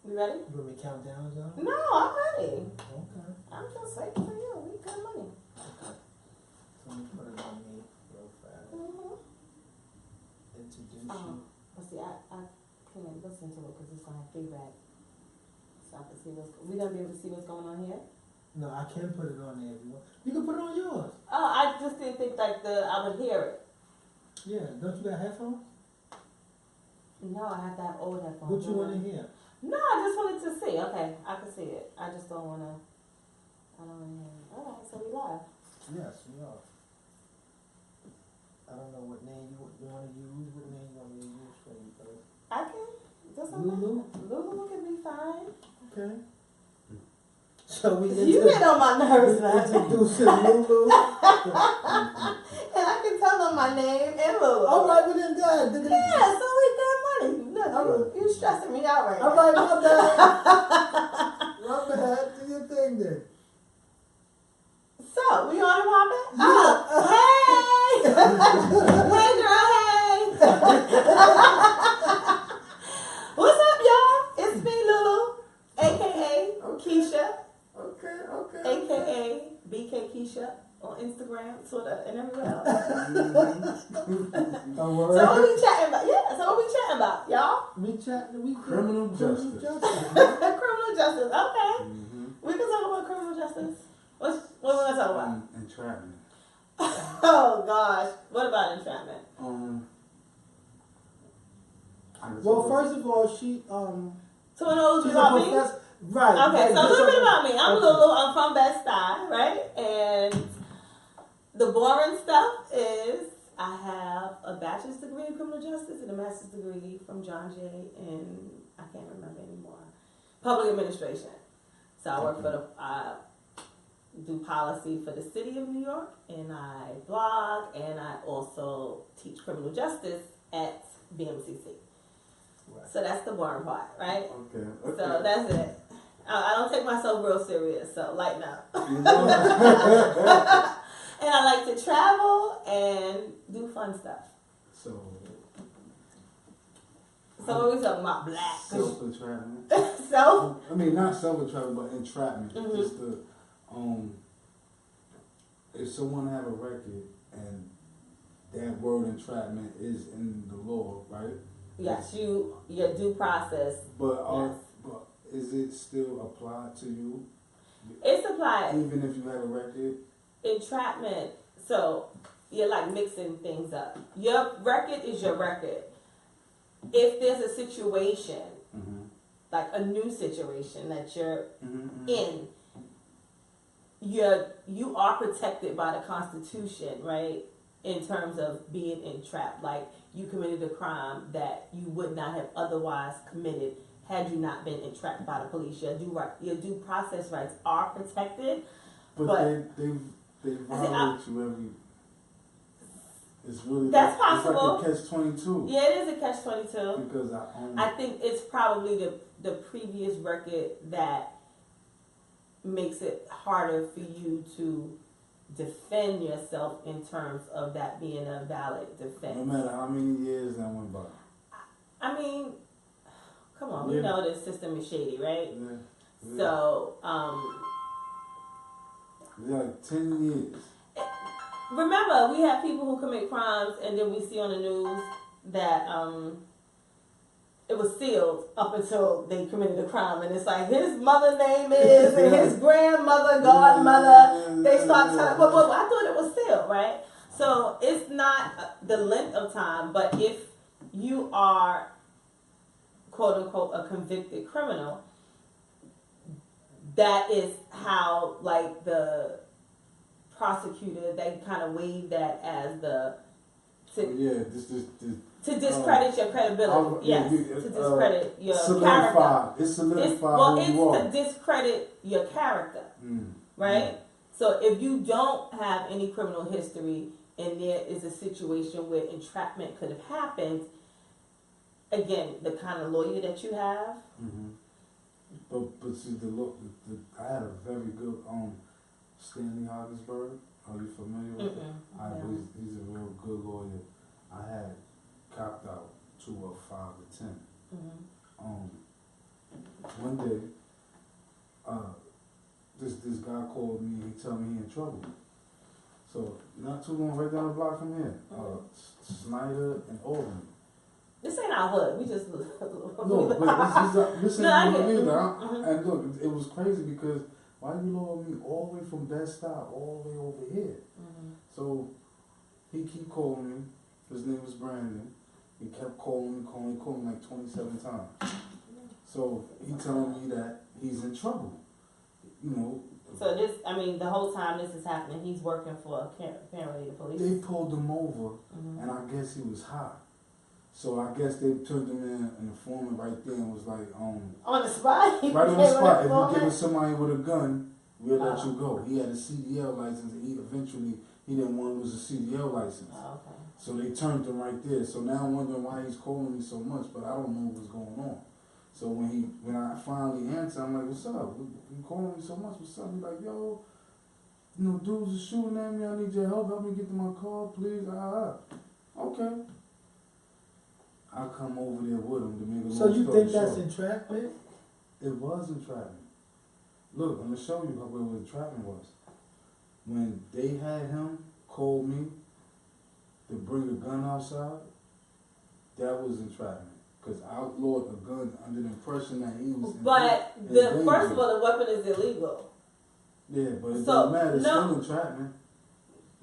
You ready? You want me to count down, John? No, I'm ready. Okay. I'm just waiting for you. We got money. Okay. So let me put it on me real fast. Introduce you. But see, I can't listen to it because it's gonna have feedback. So I can see what's. We gonna be able to see what's going on here. No, I can put it on there if you want. You can put it on yours. Oh, I just didn't think like I would hear it. Yeah. Don't you got headphones? No, I have to have old headphones. What you want to hear? No, I just wanted to see. Okay, I can see it. I just don't wanna. I don't wanna hear it. All right, so we live. Yes, we are. I don't know what name you want to use. What name you want me to use for you, though? I can. Just Lulu? Lulu can be fine. Okay. So we You get on my nerves, man. introducing Lulu. And I can tell them my name and Lulu. All right, we done done. Yeah, so we got money. Look, you stressing me out right now. All right, my bad. My bad. Do your thing then. So, we on it, Robin? Oh, hey! Hey, girl, hey! What's up, y'all? It's me, Lulu, a.k.a. Kisha, Okay. a.k.a. BK Kisha on Instagram, Twitter, and everywhere else. Don't So, worry. what we chatting about? Yeah, so what we chatting about, y'all? We Criminal justice. Criminal justice, okay. We can talk about criminal justice. What we want to talk about? Entrapment. Oh gosh, what about entrapment? Well, first of all, she So, in other she's about a me? professor. Right. Okay, so a little bit about me. I'm Okay. Lulu. I'm from Bed-Stuy, right? And the boring stuff is I have a bachelor's degree in criminal justice and a master's degree from John Jay in, I can't remember anymore, public administration. So I work for the, do policy for the city of New York, and I blog, and I also teach criminal justice at BMCC. Right. So that's the boring part, right? Okay. So that's it. I don't take myself real serious, so lighten up. And I like to travel and do fun stuff. So what we talking about? Black. self-entrapment. So? I mean, not self-entrapment, but entrapment. Mhm. Just the if someone have a record and that word entrapment is in the law, right? Yes, your due process. But Yes. but is it still applied to you? It's applied. Even if you have a record? Entrapment. So you're like mixing things up. Your record is your record. If there's a situation, like a new situation that you're in, you are protected by the Constitution, right? In terms of being entrapped, like you committed a crime that you would not have otherwise committed had you not been entrapped by the police. Your due process rights are protected, but they violate you every. It's really that's possible. It's like a catch-22. Yeah, it is a catch-22 because I think it's probably the previous record that makes it harder for you to defend yourself in terms of that being a valid defense. No matter how many years that went by. I mean, come on, we know this system is shady, right? Yeah. So, like 10 years. Remember, we have people who commit crimes and then we see on the news that it was sealed up until they committed a crime, and it's like his mother name is and his grandmother, godmother. They start telling, well, I thought it was sealed, right? So it's not the length of time, but if you are quote unquote a convicted criminal, that is how like the prosecutor, they kind of wave that as the to discredit your credibility. Yes, to discredit your character. It's solidified. It's to discredit your character, right? So if you don't have any criminal history and there is a situation where entrapment could have happened, again, the kind of lawyer that you have. But see, I had a very good Stanley Hogginsburg. Are you familiar with him? He's a real good lawyer. I had copped out 2 or 5 or 10. one day, this guy called me and he told me he in trouble. So not too long, right down the block from here, Snyder and Albany. This ain't our hood. We just No, but this ain't I what get I it. mean. Mhm. And look, it was crazy because why you lure me all the way from that stop all the way over here? Mhm. So he keep calling me. His name was Brandon. He kept calling me like 27 times. So he telling me that he's in trouble. You know. So the whole time this is happening, he's working for apparently the police. They pulled him over, Mhm. and I guess he was high. So I guess they turned him in an informant right there and was like, on the spot. right on the spot. If you give it it somebody with a gun, we'll let you go. He had a CDL license, and he didn't want to lose a CDL license. Oh, okay. So they turned him right there. So now I'm wondering why he's calling me so much, but I don't know what's going on. So when I finally answer, I'm like, what's up? You calling me so much? What's up? He's like, yo, dudes are shooting at me. I need your help. Help me get to my car, please. Okay. I come over there with him to make a long So you story think that's short. entrapment? It was entrapment. Look, I'm gonna show you what entrapment was. When they had him call me to bring a gun outside, that was entrapment. Because I outlawed a gun under the impression that he was. But first of all, the weapon is illegal. Yeah, but it So, don't matter. It's no. still entrapment.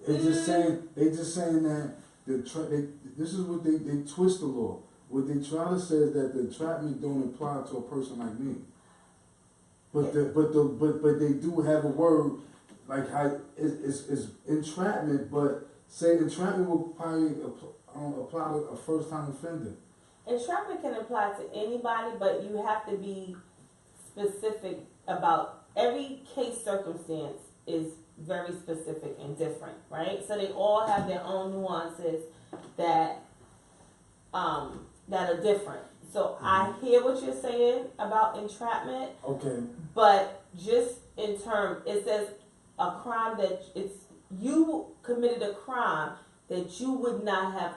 It's just saying. They just saying that this is what they twist the law. What they try to say is that the entrapment don't apply to a person like me. But they do have a word like how it's entrapment, but say entrapment will probably apply to a first time offender. Entrapment can apply to anybody, but you have to be specific about every case. Circumstance is very specific and different, right? So they all have their own nuances that are different. So I hear what you're saying about entrapment. Okay. But just in terms, it says a crime that you committed a crime that you would not have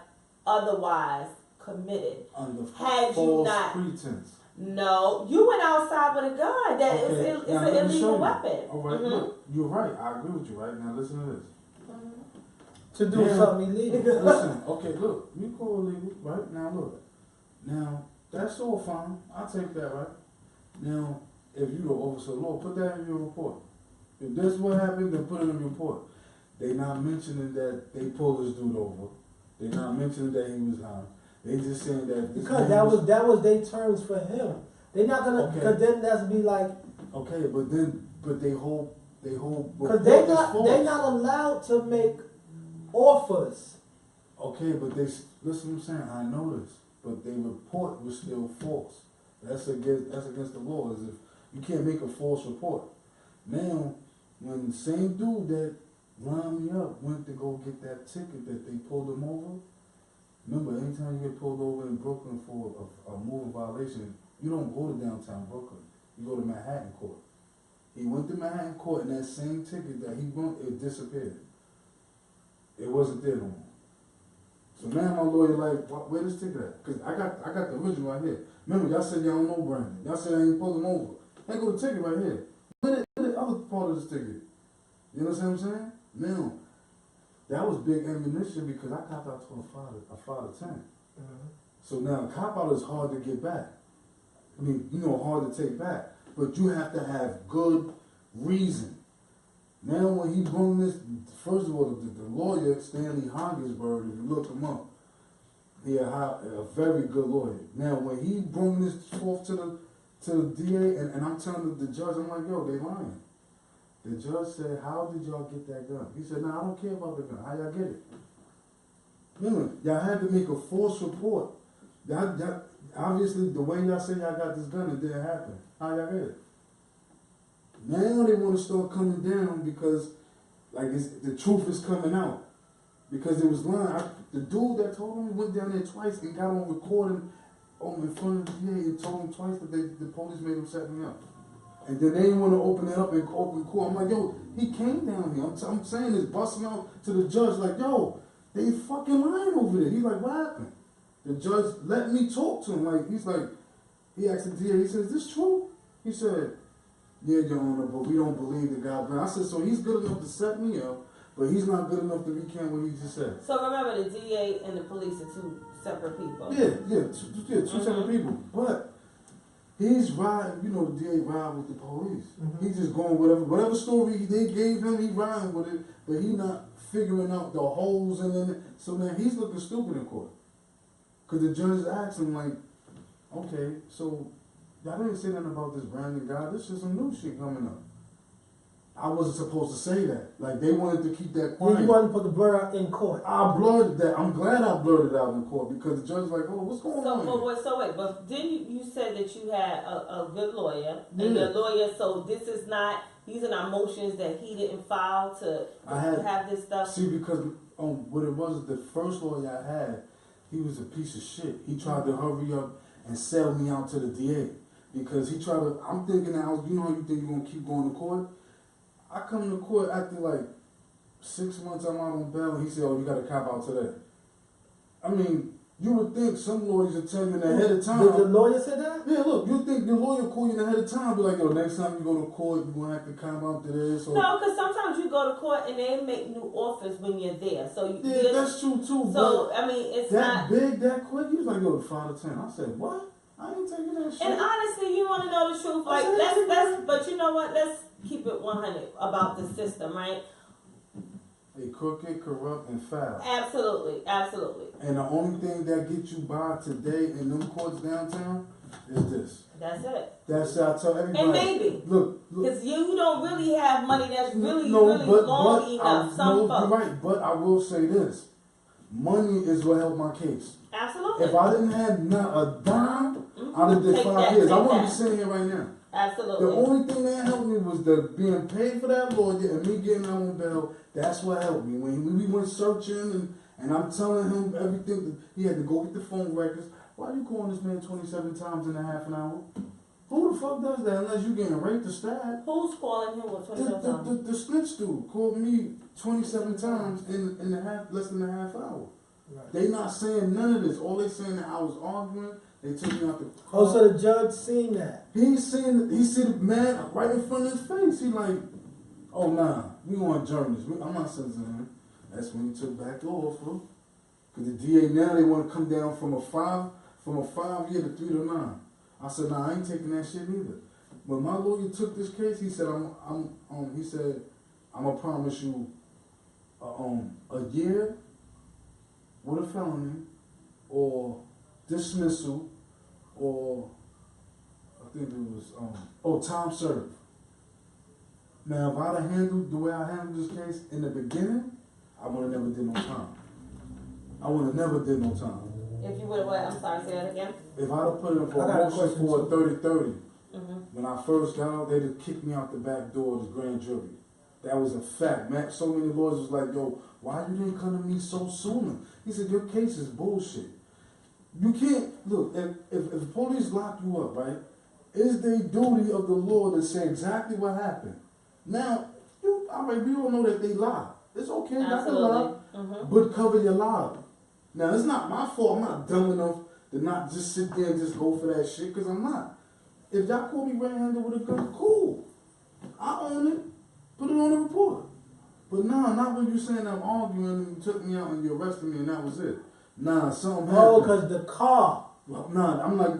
otherwise committed. Under Had false you not pretense. No, you went outside with a gun. That Okay. it's Now, an let me show illegal you. weapon. All right, Mhm. look, you're right. I agree with you. Right now, listen to this. To do something illegal. Listen, okay, look, you call illegal, right? Now look. Now, that's all fine. I'll take that, right? Now, if you the officer of law, put that in your report. If this is what happened, then put it in your report. They not mentioning that they pulled this dude over. They not mentioning that he was high. They just saying that this Because man that was their terms for him. They're not gonna, Okay. because then that's be like, okay, but they hold because they're not allowed to make offers. Okay, but listen what I'm saying, I know this, but their report was still false. That's against the law, as if you can't make a false report. Now, when the same dude that lined me up went to go get that ticket that they pulled him over, remember, anytime you get pulled over in Brooklyn for a moving violation, you don't go to downtown Brooklyn. You go to Manhattan Court. He went to Manhattan Court and that same ticket that he wrote, it disappeared. It wasn't there no more. So now my lawyer like, where this ticket at? Because I got the original right here. Remember, y'all said y'all don't know Brandon. Y'all said I ain't pulled him over. Hey, go the ticket right here. Where the other part of this ticket? You know what I'm saying? Now, that was big ammunition because I copped out to a father 10. Mm-hmm. So now a cop out is hard to get back. I mean, hard to take back. But you have to have good reason. Now when he brought this, first of all, the lawyer, Stanley Hogginsburg, if you look him up, he a very good lawyer. Now when he brought this forth to the DA, and I'm telling the judge, I'm like, yo, they lying. The judge said, how did y'all get that gun? He said, I don't care about the gun. How y'all get it? Remember, y'all had to make a false report. That obviously, the way y'all say y'all got this gun, it didn't happen. How y'all get it? Now they want to start coming down because, the truth is coming out. Because it was lying. The dude that told me went down there twice and got on recording in front of the DA and told him twice that the police made him set me up. And then they didn't want to open it up in open court. I'm like, yo, he came down here. I'm saying this, busting out to the judge like, yo, they fucking lying over there. He's like, what happened? The judge let me talk to him. Like, He asked the DA, he said, is this true? He said, yeah, Your Honor, but we don't believe the guy. I said, so he's good enough to set me up, but he's not good enough to recant what he just said. So remember, the DA and the police are two separate people. Two separate people. But he's riding, you know, the DA ride with the police. He's just going whatever story they gave him, he riding with it, but he not figuring out the holes in it. So now he's looking stupid in court. Because the judge asked him, like, okay, so y'all didn't say nothing about this Brandon guy. This is some new shit coming up. I wasn't supposed to say that. Like, they wanted to keep that quiet. You wasn't supposed to blur out in court. I blurred that. I'm glad I blurred it out in court because the judge was like, oh, what's going on here? So wait, but didn't you said that you had a good lawyer, and your lawyer, so these are not motions that he didn't file to have this stuff? See, because what it was, the first lawyer I had, he was a piece of shit. He tried to hurry up and sell me out to the DA because he tried to, I'm thinking now, you know how you think you're going to keep going to court? I come to court after like 6 months I'm out on bail and he said, oh, you got to cop out today. I mean, you would think some lawyers would tell you ahead of time. Did the lawyer say that? Yeah, look, you think the lawyer call you ahead of time, be like, yo, next time you go to court, you're going to have to cop out to this. Or, no, because sometimes you go to court and they make new offers when you're there. So yeah, that's true too. So, I mean, it's that not big, that quick. He was like, yo, 5 to 10. I said, what? I ain't taking that shit. And honestly, you want to know the truth. Like, let's, but you know what? Let's keep it 100 about the system, right? They crooked, corrupt, and foul. Absolutely, absolutely. And the only thing that gets you by today in them courts downtown is this. That's it. That's I tell everybody. And maybe. Look. Because you don't really have money that's really long enough. You're right. But I will say this. Money is what helped my case. Absolutely. If I didn't have not a dime, I'd have did 5 years. I wouldn't be sitting here right now. Absolutely. The only thing that helped me was the being paid for that lawyer and me getting out on bail. That's what helped me. When we went searching and I'm telling him everything, he had to go get the phone records. Why you calling this man 27 times in a half an hour? Who the fuck does that unless you getting raped or stabbed? Who's calling him with 27 times? The snitch dude called me 27 times in less than a half hour. Right. They not saying none of this. All they saying that I was arguing. They took me out the car. Oh, so the judge seen that? He seen the man right in front of his face. He like, oh nah, we want to adjourn this. I'm not sentencing him. That's when he took back the offer. Cause the DA now they want to come down from a 5 year to 3 to 9. I said, nah, I ain't taking that shit either. When my lawyer took this case, he said, he said, I'm gonna promise you, a year with a felony, or dismissal, or I think it was, time served. Now, if I'd have handled the way I handled this case in the beginning, I would have never did no time. I would have never did no time. If you would have what? I'm sorry, say that again. If I'd have put in for a motion for a 30-30, when I first got out, they'd have kicked me out the back door of the grand jury. That was a fact, man. So many lawyers was like, yo, why you didn't come to me so sooner? He said, your case is bullshit. You can't, look, if the police lock you up, right, it's their duty of the law to say exactly what happened. Now, we all know that they lie. It's okay, not to lie, but cover your lie. Now, it's not my fault. I'm not dumb enough to not just sit there and just go for that shit, because I'm not. If y'all call me red-handed with a gun, cool. I own it. Put it on the report. But nah, not when you saying I'm arguing and you took me out and you arrested me and that was it. Nah, something happened. Oh, because the car. Well, nah, I'm like,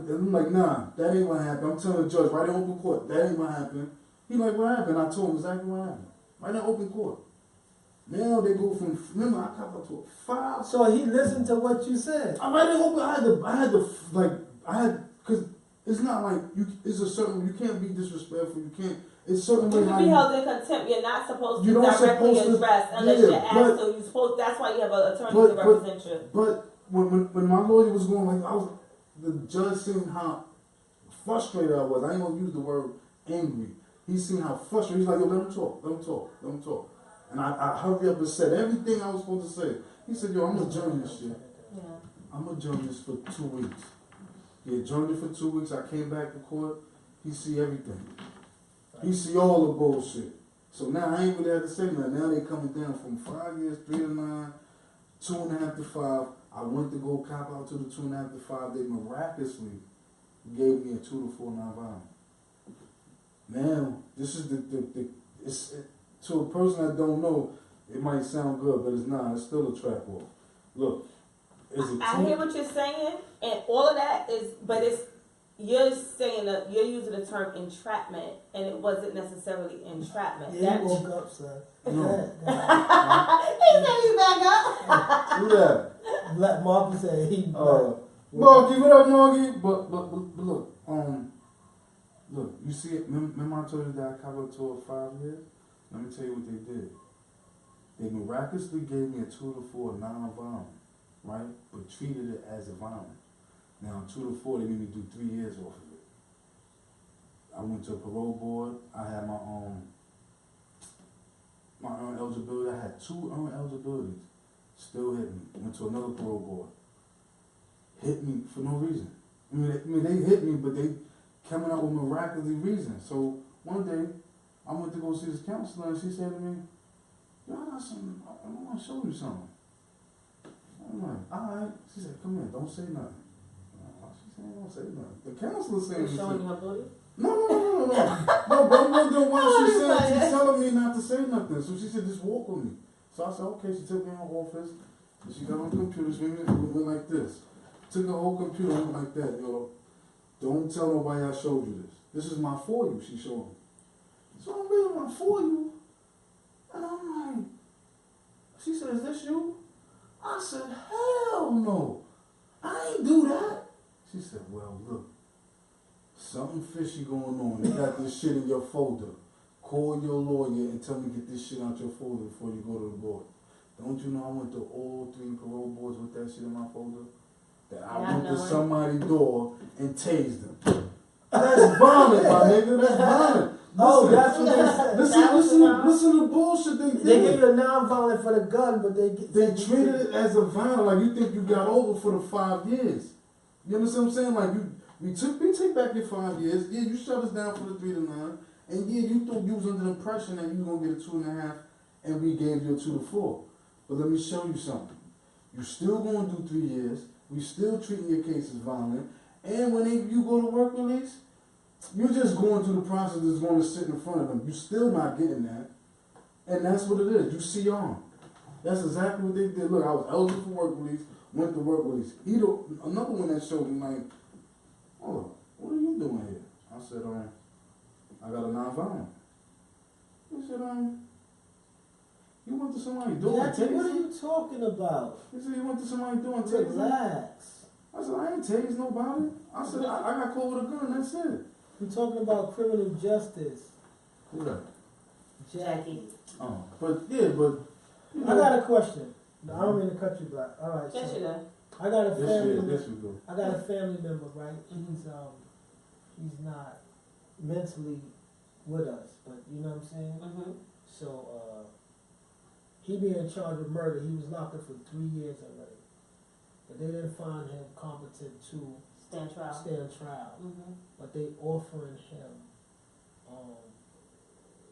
nah, that ain't what happened. I'm telling the judge, right in open court, that ain't what happened. He like, what happened? I told him exactly what happened. Right in open court. Now they go from, remember, I got up to a 5. So he listened to what you said. I right in open, because it's not like, it's a certain, you can't be disrespectful, you can't, it's certain You way. can be held in contempt. You're not supposed to directly supposed to, address unless you're asked. So you supposed. That's why you have an attorney to represent you. But when my lawyer was going, like, the judge seen how frustrated I was. I ain't gonna use the word angry. He seen how frustrated. He's like, yo, let him talk. And I hurry up and said everything I was supposed to say. He said, yo, I'm gonna adjourn this shit. Yeah. I'm gonna adjourn this for 2 weeks. He adjourned it for 2 weeks. I came back to court. He see everything. He see all the bullshit. So now I ain't really have to say nothing. Now they coming down from 5 years, 3 to 9, 2.5 to 5. I went to go cop out to the 2.5 to 5. They miraculously gave me a 2 to 4 nonviolent. Now, this is to a person that don't know, it might sound good, but it's not. It's still a trap off. Look, I hear what you're saying, and all of that is, but you're saying that you're using the term entrapment, and it wasn't necessarily entrapment. Yeah, he woke up, son. No. He said he back up. Who that? Black Marky said he. Marky, what up, Marky? But look, look, you see it. Remember I told you that I covered to 5 years? Let me tell you what they did. They miraculously gave me a 2 to 4 non-violent, right? But treated it as a violent. Now, 2 to 4, they made me do 3 years off of it. I went to a parole board. I had my earned eligibility. I had 2 earned eligibilities. Still hit me. Went to another parole board. Hit me for no reason. I mean, they hit me, but they coming out with miraculous reasons. So one day, I went to go see this counselor, and she said to me, "Yo, I got something. I want to show you something." I'm like, "All right." She said, "Come here. Don't say nothing." She said, "Don't say nothing." The counselor said, You're showing her booty? No. No, but I'm wondering why she said, she's telling me not to say nothing. So she said, "Just walk with me." So I said, "Okay." She took me in her office, and she got on the computer. She went like this. Took the whole computer and went like that. Yo, don't tell nobody I showed you this. This is my for you, she showed me. So I'm reading my for you, and I'm like, she said, "Is this you?" I said, "Hell no. I ain't do that." She said, "Well, look, something fishy going on. You got this shit in your folder. Call your lawyer and tell me get this shit out your folder before you go to the board." Don't you know I went to all 3 parole boards with that shit in my folder? That I went to somebody's door and tased them. That's violent, my nigga. That's violent. That's what they said. Listen to the bullshit they did. They give you a non-violent for the gun, but they treated it as a violent. Like you think you got over for the 5 years. You understand what I'm saying? Like we take back your 5 years. Yeah, you shut us down for the 3 to 9, and yeah, you thought you was under the impression that you were gonna get a 2.5, and we gave you a 2 to 4. But let me show you something. You still gonna do 3 years. We still treating your case as violent, and when you go to work release, you're just going through the process that's going to sit in front of them. You're still not getting that, and that's what it is. You CR. That's exactly what they did. Look, I was eligible for work release, went to work release. Another one that showed me like, "Oh, what are you doing here?" I said, "I got a non-violent." He said, "You went to somebody's door and tased?" What are you talking about? He said, "You went to somebody's door and tased?" Relax. I said, "I ain't tased nobody." I said, I got caught with a gun, that's it. We're talking about criminal justice. Who that? Jackie. Oh, but yeah, but you know, I got a question. I don't mean to cut you back. All right. Yes, you know. I got a family. This we go. I got a family member, right? He's not mentally with us, but you know what I'm saying. Mm-hmm. So he being charged with murder. He was locked up for 3 years already, but they didn't find him competent to Stand trial. Mm-hmm. But they offering him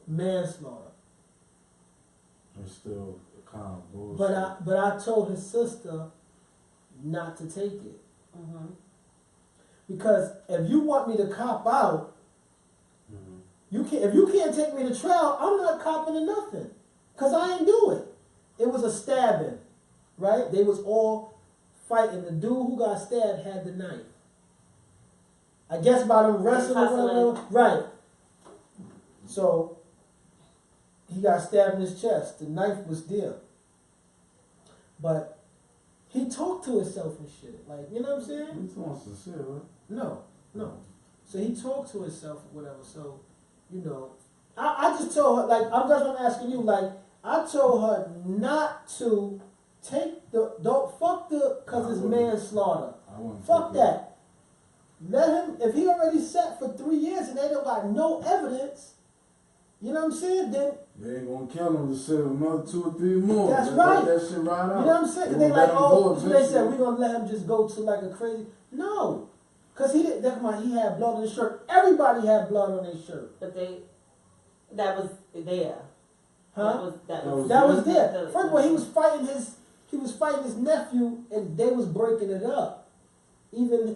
manslaughter. It's still kind of bullshit. But I told his sister not to take it. Mm-hmm. Because if you want me to cop out, if you can't take me to trial, I'm not copping to nothing. Because I ain't do it. It was a stabbing, right? They was all fighting. The dude who got stabbed had the knife. I guess by them wrestling or whatever. Right. So he got stabbed in his chest. The knife was there. But he talked to himself and shit. Like, you know what I'm saying? He's more sincere, right? No. So he talked to himself or whatever. So, you know, I just told her, like, that's what I'm asking you. Like, I told her not to take because it's manslaughter. Fuck that. Let him, if he already sat for 3 years and they don't got no evidence, you know what I'm saying? Then they ain't gonna kill him to serve another 2 or 3 more. That's right. Let that shit ride out. You know what I'm saying? Cause they like, so they said we're gonna let him just go to like a crazy. No, cause he didn't. That's why he had blood on his shirt. Everybody had blood on their shirt. But that was there. Huh? That was there. First of all, he was fighting his nephew, and they was breaking it up. Even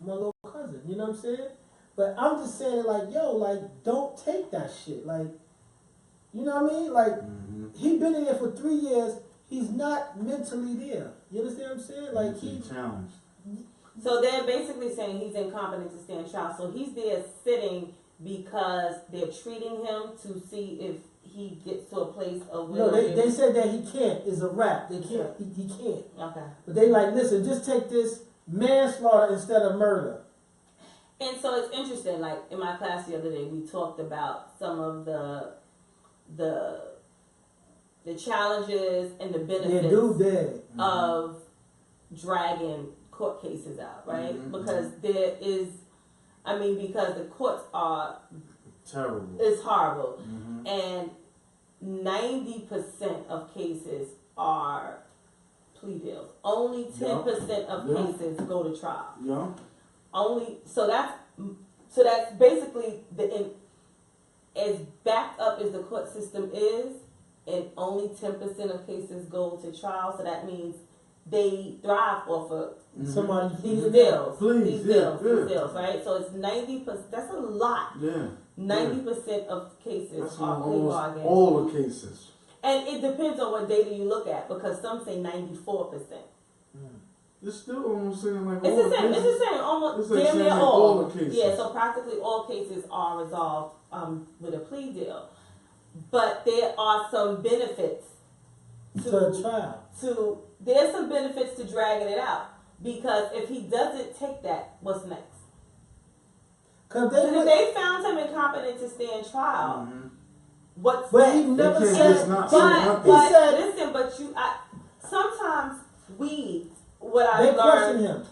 my little cousin. You know what I'm saying? But I'm just saying, like, yo, like, don't take that shit. Like, you know what I mean? Like, he been in there for 3 years. He's not mentally there. You understand what I'm saying? Like, he challenged. So they're basically saying he's incompetent to stand trial. So he's there sitting because they're treating him to see if he gets to a place of no, they said that he can't. It's a rap. They can't. He can't. Okay. But they like, listen, just take this manslaughter instead of murder. And so it's interesting. Like in my class the other day, we talked about some of the challenges and the benefits of dragging court cases out, right? Because there is, because the courts are terrible. It's horrible, and 90% of cases are plea deals. Only 10% of cases go to trial. Yeah. So that's basically as backed up as the court system is, and only 10% of cases go to trial. So that means they thrive off of these deals, right? So it's 90%. That's a lot. Yeah. 90% of cases that's are plea bargains. All the cases. And it depends on what data you look at, because some say 94%. It's still almost saying like It's the same. It's the same. Almost damn near all the cases. Yeah, so practically all cases are resolved with a plea deal. But there are some benefits to a trial. There's some benefits to dragging it out, because if he doesn't take that, what's next? Because if they found him incompetent to stand trial, what's but next? He never said. Sometimes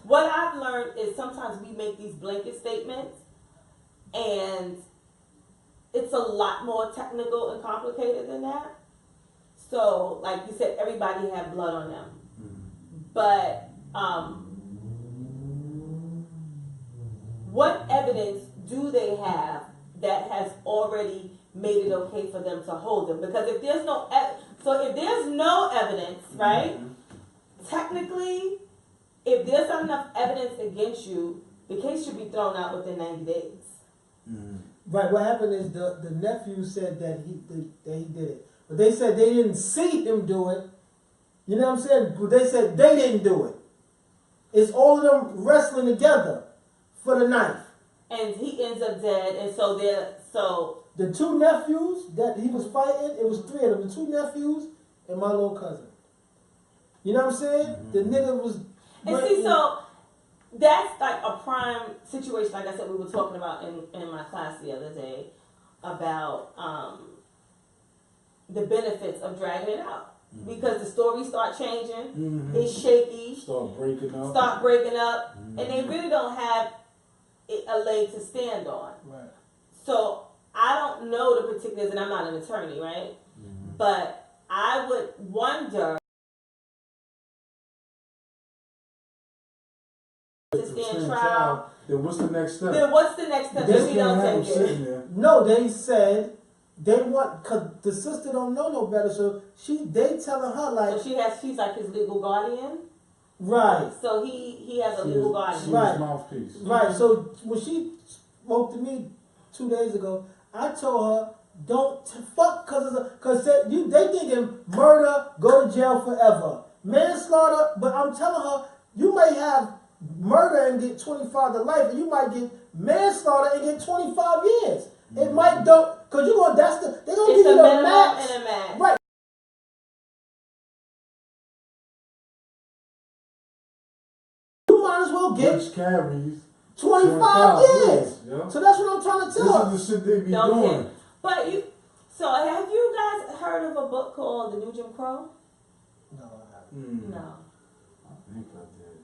what I've learned is sometimes we make these blanket statements, and it's a lot more technical and complicated than that. So, like you said, everybody had blood on them. But what evidence do they have that has already made it okay for them to hold them? Because if there's no evidence, right? Technically, if there's not enough evidence against you, the case should be thrown out within 90 days. Right. What happened is the nephew said that he did it, but they said they didn't see him do it. You know what I'm saying? But they said they didn't do it. It's all of them wrestling together for the knife. And he ends up dead, and so the two nephews that he was fighting, it was 3 of them. The 2 nephews and my little cousin. You know what I'm saying? The nigga was. And see, so that's like a prime situation. Like I said, we were talking about in my class the other day about the benefits of dragging it out. Because the stories start changing, it's shaky, start breaking up, and they really don't have a leg to stand on. Right. So I don't know the particulars, and I'm not an attorney, right? But I would wonder to stand trial. Then what's the next step? If we don't take it? No, they said. They want, cause the sister don't know no better, so they telling her like. So she's like his legal guardian. Right. So he has a legal guardian. She's right. his mouthpiece. Right. So when she spoke to me 2 days ago, I told her don't fuck cause they thinking murder, go to jail forever, manslaughter. But I'm telling her you might have murder and get 25 to life, and you might get manslaughter and get 25 years. It might cause you gonna they're gonna give you the max. And a max. Right. You might as well get which carries 25 years. Yeah. So that's what I'm trying to tell her. This is the shit they be doing. But so have you guys heard of a book called The New Jim Crow? No, I haven't. No. I think I did.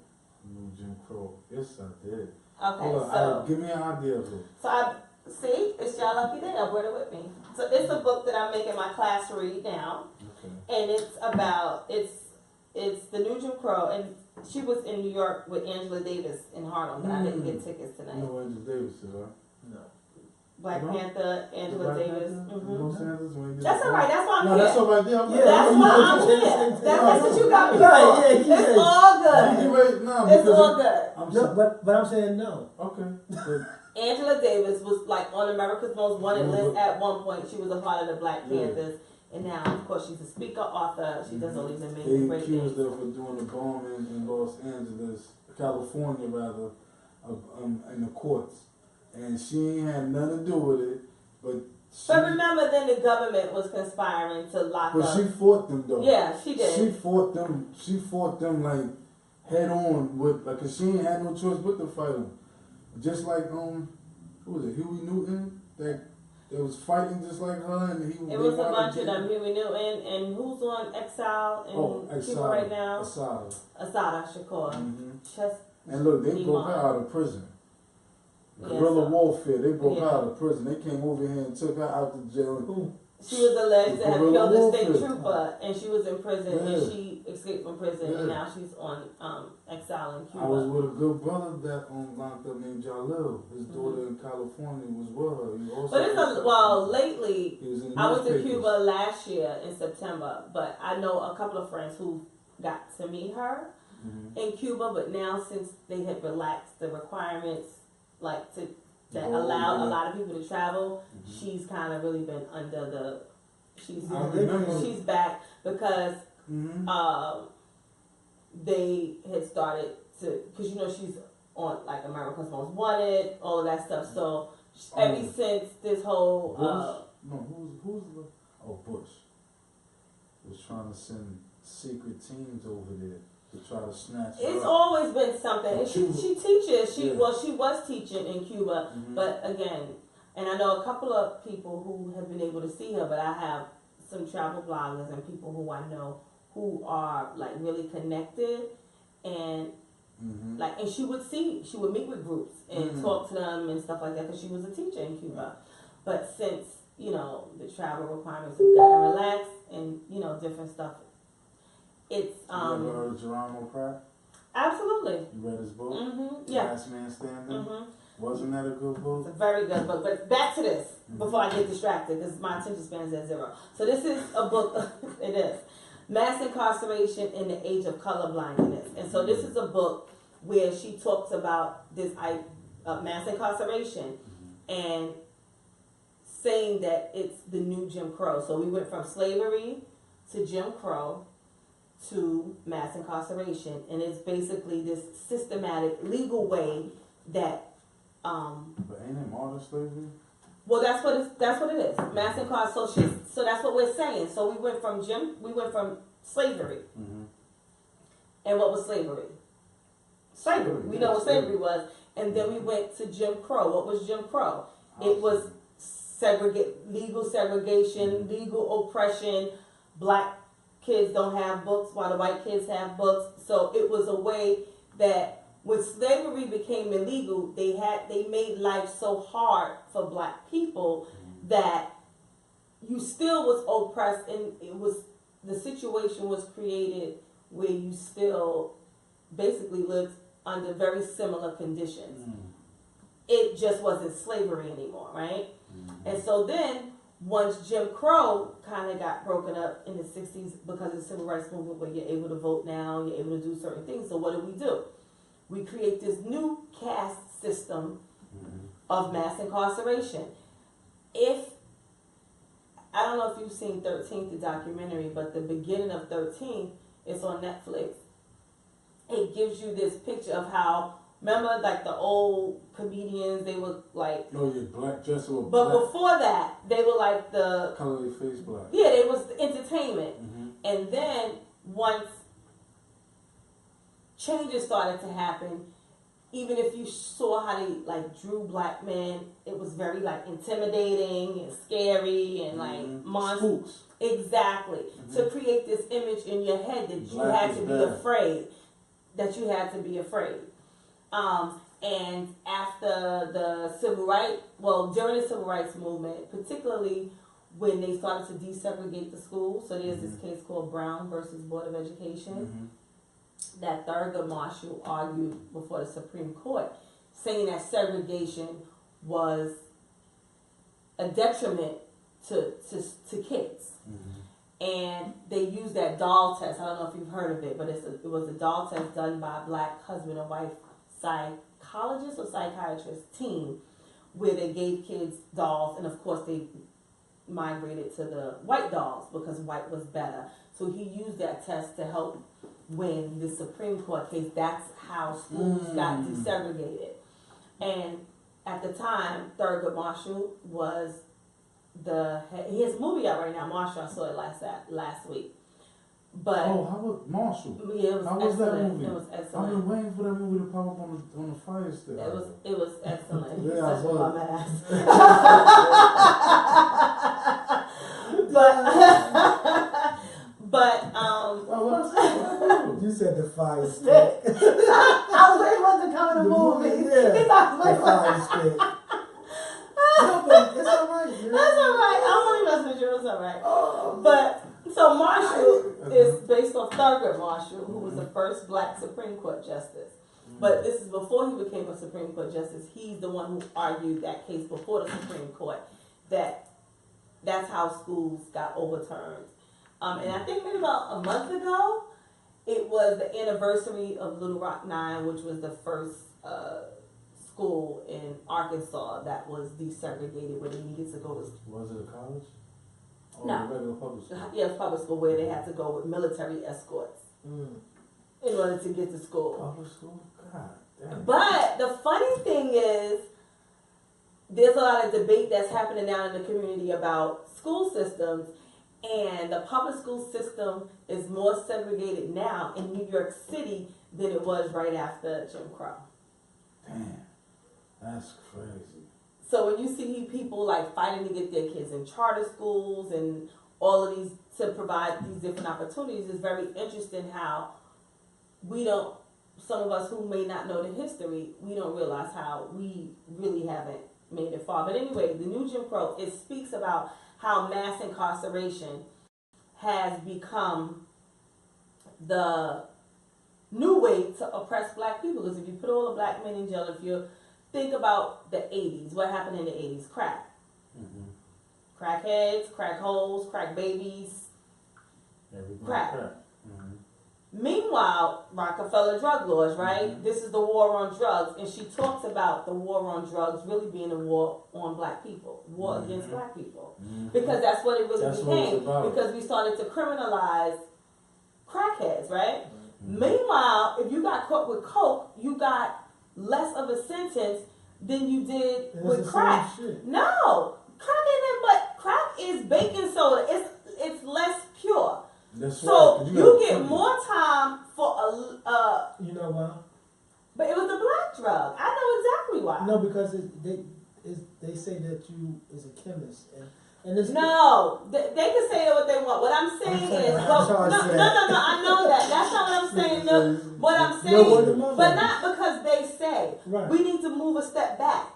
New Jim Crow. Yes, I did. Okay, give me an idea of it. So it's y'all lucky day. I brought it with me. So it's a book that I'm making my class read now, and it's about it's The New Jim Crow, and she was in New York with Angela Davis in Harlem, but I didn't get tickets tonight. You know Angela Davis is, right? No. Black Panther, Angela Davis. That's all right. That's why I'm no, here. that's all right there. That's why I'm here. That's what you got me for. Right, It's all good. It's all good. I'm No, but I'm saying no. Okay. But Angela Davis was like on America's Most Wanted list at one point. She was a part of the Black Panthers, and now, of course, she's a speaker, author. She does all these amazing, they great accused things. her for doing a bombing in Los Angeles, California, rather, in the courts, and she ain't had nothing to do with it. But remember, then the government was conspiring to lock But up. she fought them though. Yeah, she did. She fought them. She fought them like head on with like, 'cause she ain't had no choice but to fight them. Just like who was it? Huey Newton that was fighting just like her, and he. It was a bunch of them. Huey Newton and who's on exile in Cuba right now? Asada Shakur. And look, they broke her out of prison. Guerrilla warfare. They broke her out of prison. They came over here and took her out to jail. She was alleged to have killed a state warfare. trooper, and she was in prison, and she escaped from prison, and now she's on exile in Cuba. I was with a good brother that locked up named Jalil. His daughter in California was with her. He also Lately, he was in I went to newspapers. Cuba last year in September, but I know a couple of friends who got to meet her in Cuba, but now since they had relaxed the requirements, like that allow a lot of people to travel, she's kind of really been under the. She's back because they had started to, because she's on like America's Most Wanted, all of that stuff. So ever since this whole Bush was trying to send secret teams over there to try to snatch her it's up. always been something. And she teaches. She was teaching in Cuba, but again, and I know a couple of people who have been able to see her, but I have some travel bloggers and people who I know who are like really connected, and like, and she would meet with groups and talk to them and stuff like that because she was a teacher in Cuba. But since the travel requirements have gotten relaxed and different stuff, it's You ever heard of Geronimo Pratt? absolutely. You read his book? Yeah. Last Man Standing? Wasn't that a good book? It's a very good book. But back to this before I get distracted, because my attention span is at 0. So this is a book. It is Mass Incarceration in the Age of Colorblindness, and so this is a book where she talks about this mass incarceration and saying that it's the new Jim Crow. So we went from slavery to Jim Crow to mass incarceration, and it's basically this systematic legal way that But ain't it modern slavery? well, that's what it is. Mass incarceration. So that's what we're saying. So we went from slavery. And what was slavery? Slavery. We know what slavery was. And then we went to Jim Crow. What was Jim Crow? It was legal segregation, legal oppression. Black kids don't have books while the white kids have books. So it was a way that when slavery became illegal, they made life so hard for black people that you still was oppressed, and the situation was created where you still basically lived under very similar conditions. It just wasn't slavery anymore, right? And so then once Jim Crow kind of got broken up in the 60s because of the civil rights movement, where you're able to vote now, you're able to do certain things. So what do? We create this new caste system of mass incarceration. I don't know if you've seen 13th, the documentary, but the beginning of 13th, it's on Netflix. It gives you this picture of how, remember like the old comedians, they were like... No, you're black, just or But black. before that, they were like the... Color their face black. Yeah, they was the entertainment. And then once changes started to happen, even if you saw how they like drew black men, it was very like intimidating and scary and like monsters. Exactly. To create this image in your head that you had to be afraid. That you had to be afraid. And after the civil rights, during the civil rights movement, particularly when they started to desegregate the schools, so there's this case called Brown versus Board of Education, that Thurgood Marshall argued before the Supreme Court, saying that segregation was a detriment to kids. And they used that doll test. I don't know if you've heard of it, but it was a doll test done by a black husband and wife psychologist or psychiatrist team where they gave kids dolls, and of course they migrated to the white dolls because white was better. So he used that test to help win the Supreme Court case. That's how schools got desegregated. And at the time, Thurgood Marshall was he has a movie out right now, Marshall. I saw it last week. But how was Marshall? yeah, it was How was that excellent. movie? It was I've excellent. been waiting for that movie to pop up on the fire still. It was excellent. He's Yeah, I such a saw bum it. ass. but You said the fire stick. I was waiting for it to come in the movie. Yeah. He's like, The fire stick. No, but it's alright. That's alright. I'm only messing with you. It's alright. But so Marshall is based on Thurgood Marshall, who was the first Black Supreme Court justice. But this is before he became a Supreme Court justice. He's the one who argued that case before the Supreme Court that's how schools got overturned. And I think maybe about a month ago, it was the anniversary of Little Rock 9, which was the first school in Arkansas that was desegregated where they needed to go to. Was it a college? Or No. a regular public school? Yeah, public school where they had to go with military escorts in order to get to school. Public school? God damn. But the funny thing is, there's a lot of debate that's happening now in the community about school systems, and the public school system is more segregated now in New York City than it was right after Jim Crow. Damn. That's crazy. So when you see people like fighting to get their kids in charter schools and all of these to provide these different opportunities, it's very interesting how some of us who may not know the history, we don't realize how we really haven't made it far. But anyway, the new Jim Crow, it speaks about how mass incarceration has become the new way to oppress Black people. Because if you put all the Black men in jail, if you think about the 80s, what happened in the 80s? Crack. Crackheads, crack holes, crack babies, crack. Meanwhile, Rockefeller drug laws, right? This is the war on drugs, and she talks about the war on drugs really being a war on Black people, war against Black people, because that's what it really became. Because we started to criminalize crackheads, right? Meanwhile, if you got caught with coke, you got less of a sentence than you did with crack. No, crack ain't but crack is baking soda. It's less pure. So you get more time for a. You know why? But it was a Black drug. I know exactly why. No, because they say that you is a chemist and it's no, they can say what they want. What I'm saying is, no. I know that. That's not what I'm saying. No, what I'm saying, but not because they say. Right. We need to move a step back.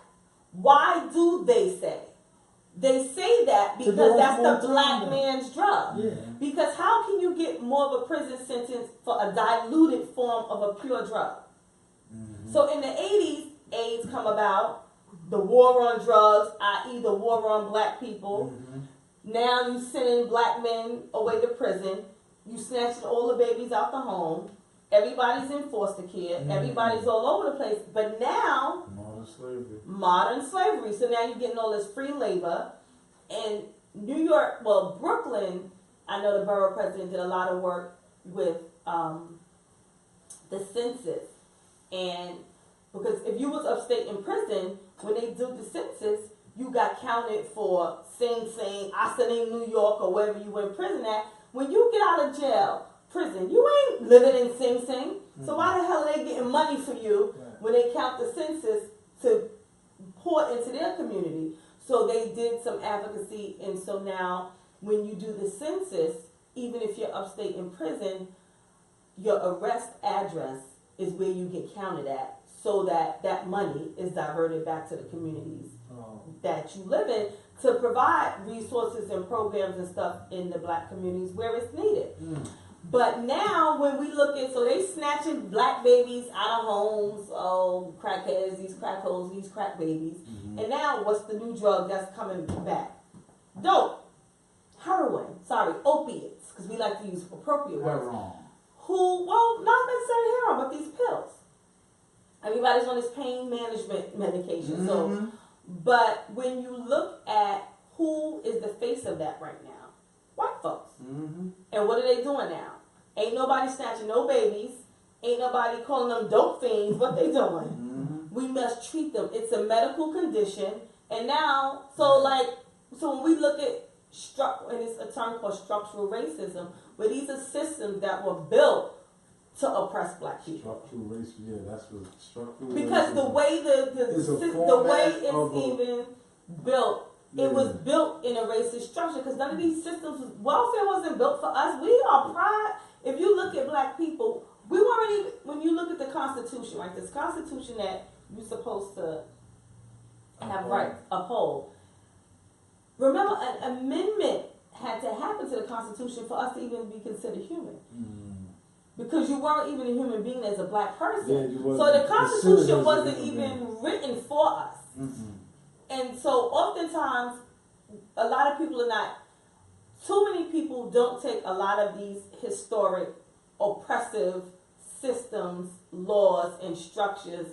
Why do they say? They say that because that's the Black man's drug. Yeah. Because how can you get more of a prison sentence for a diluted form of a pure drug? So in the 80s, AIDS come about, the war on drugs, i.e. the war on Black people. Now you sending Black men away to prison. You snatching all the babies out the home. Everybody's in foster care. Everybody's all over the place. But now, modern slavery. So now you're getting all this free labor. And New York, well, Brooklyn, I know the borough president did a lot of work with the census. And because if you was upstate in prison, when they do the census, you got counted for Sing Sing, Ossining, New York, or wherever you were in prison at. When you get out of jail, prison, you ain't living in Sing Sing. So why the hell are they getting money for you when they count the census to pour into their community? So they did some advocacy, and so now when you do the census, even if you're upstate in prison, your arrest address is where you get counted at, so that that money is diverted back to the communities that you live in to provide resources and programs and stuff in the Black communities where it's needed. But now when we look at, so they snatching Black babies out of homes, crackheads, these crack holes, these crack babies. And now what's the new drug that's coming back? Dope. Heroin. Sorry, opiates, because we like to use appropriate words. Well, not necessarily heroin, but these pills. Everybody's on this pain management medication. Mm-hmm. So, but when you look at who is the face of that right now, white folks. Mm-hmm. And what are they doing now? Ain't nobody snatching no babies. Ain't nobody calling them dope fiends. What they doing? Mm-hmm. We must treat them. It's a medical condition. And now, so when we look at and it's a term called structural racism, where these are systems that were built to oppress black people. Structural race, yeah, that's what structural. Because the way It's a the way format of it's a- even built, it was built in a racist structure. Because none of these systems, welfare wasn't built for us. We are proud. If you look at black people, we weren't even. When you look at the Constitution, right? This Constitution that you're supposed to have rights uphold. Remember, an amendment had to happen to the Constitution for us to even be considered human. Because you weren't even a human being as a black person. Yeah, you wasn't so the Constitution considered as a wasn't human even written for us. Mm-hmm. And so oftentimes, a lot of people are not, too many people don't take a lot of these historic, oppressive systems, laws, and structures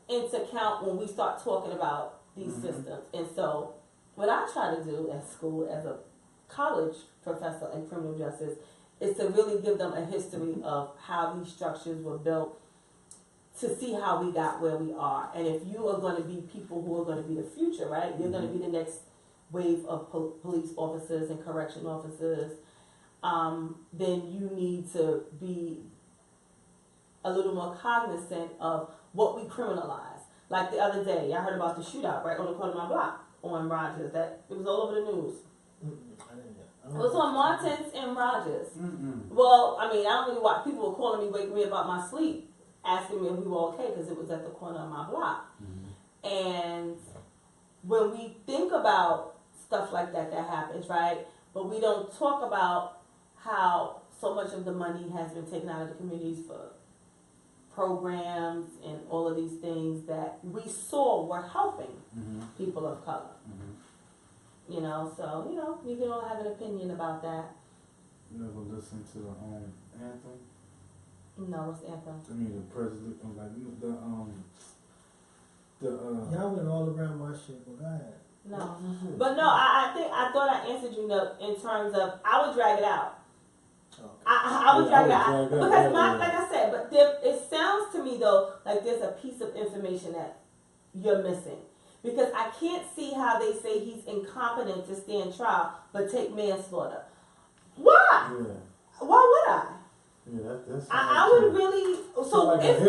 into account when we start talking about these systems. And so what I try to do at school as a college professor in criminal justice is to really give them a history of how these structures were built to see how we got where we are. And if you are going to be people who are going to be the future, right? You're going to be the next wave of police officers and correction officers. Then you need to be a little more cognizant of what we criminalize. Like the other day, I heard about the shootout right on the corner of my block on Rogers. That it was all over the news. It was on Martins and Rogers. Well, I mean, I don't really watch. People were calling me, waking me up out my sleep, asking me if we were okay because it was at the corner of my block. And when we think about stuff like that happens, right? But we don't talk about how so much of the money has been taken out of the communities for programs and all of these things that we saw were helping people of color. You know, so, you know, we can all have an opinion about that. You never listen to the anthem? No, what's the anthem? I mean, the president, like, Y'all went all around my shit, but go ahead. No. But no, I thought I answered you in terms of, I would drag it out. Okay. I would drag it out. Drag Because out, like I said, but it sounds to me though, like there's a piece of information that you're missing. Because I can't see how they say he's incompetent to stand trial, but take manslaughter. Why? Yeah. Why would I? Yeah, that's. I would really. So like if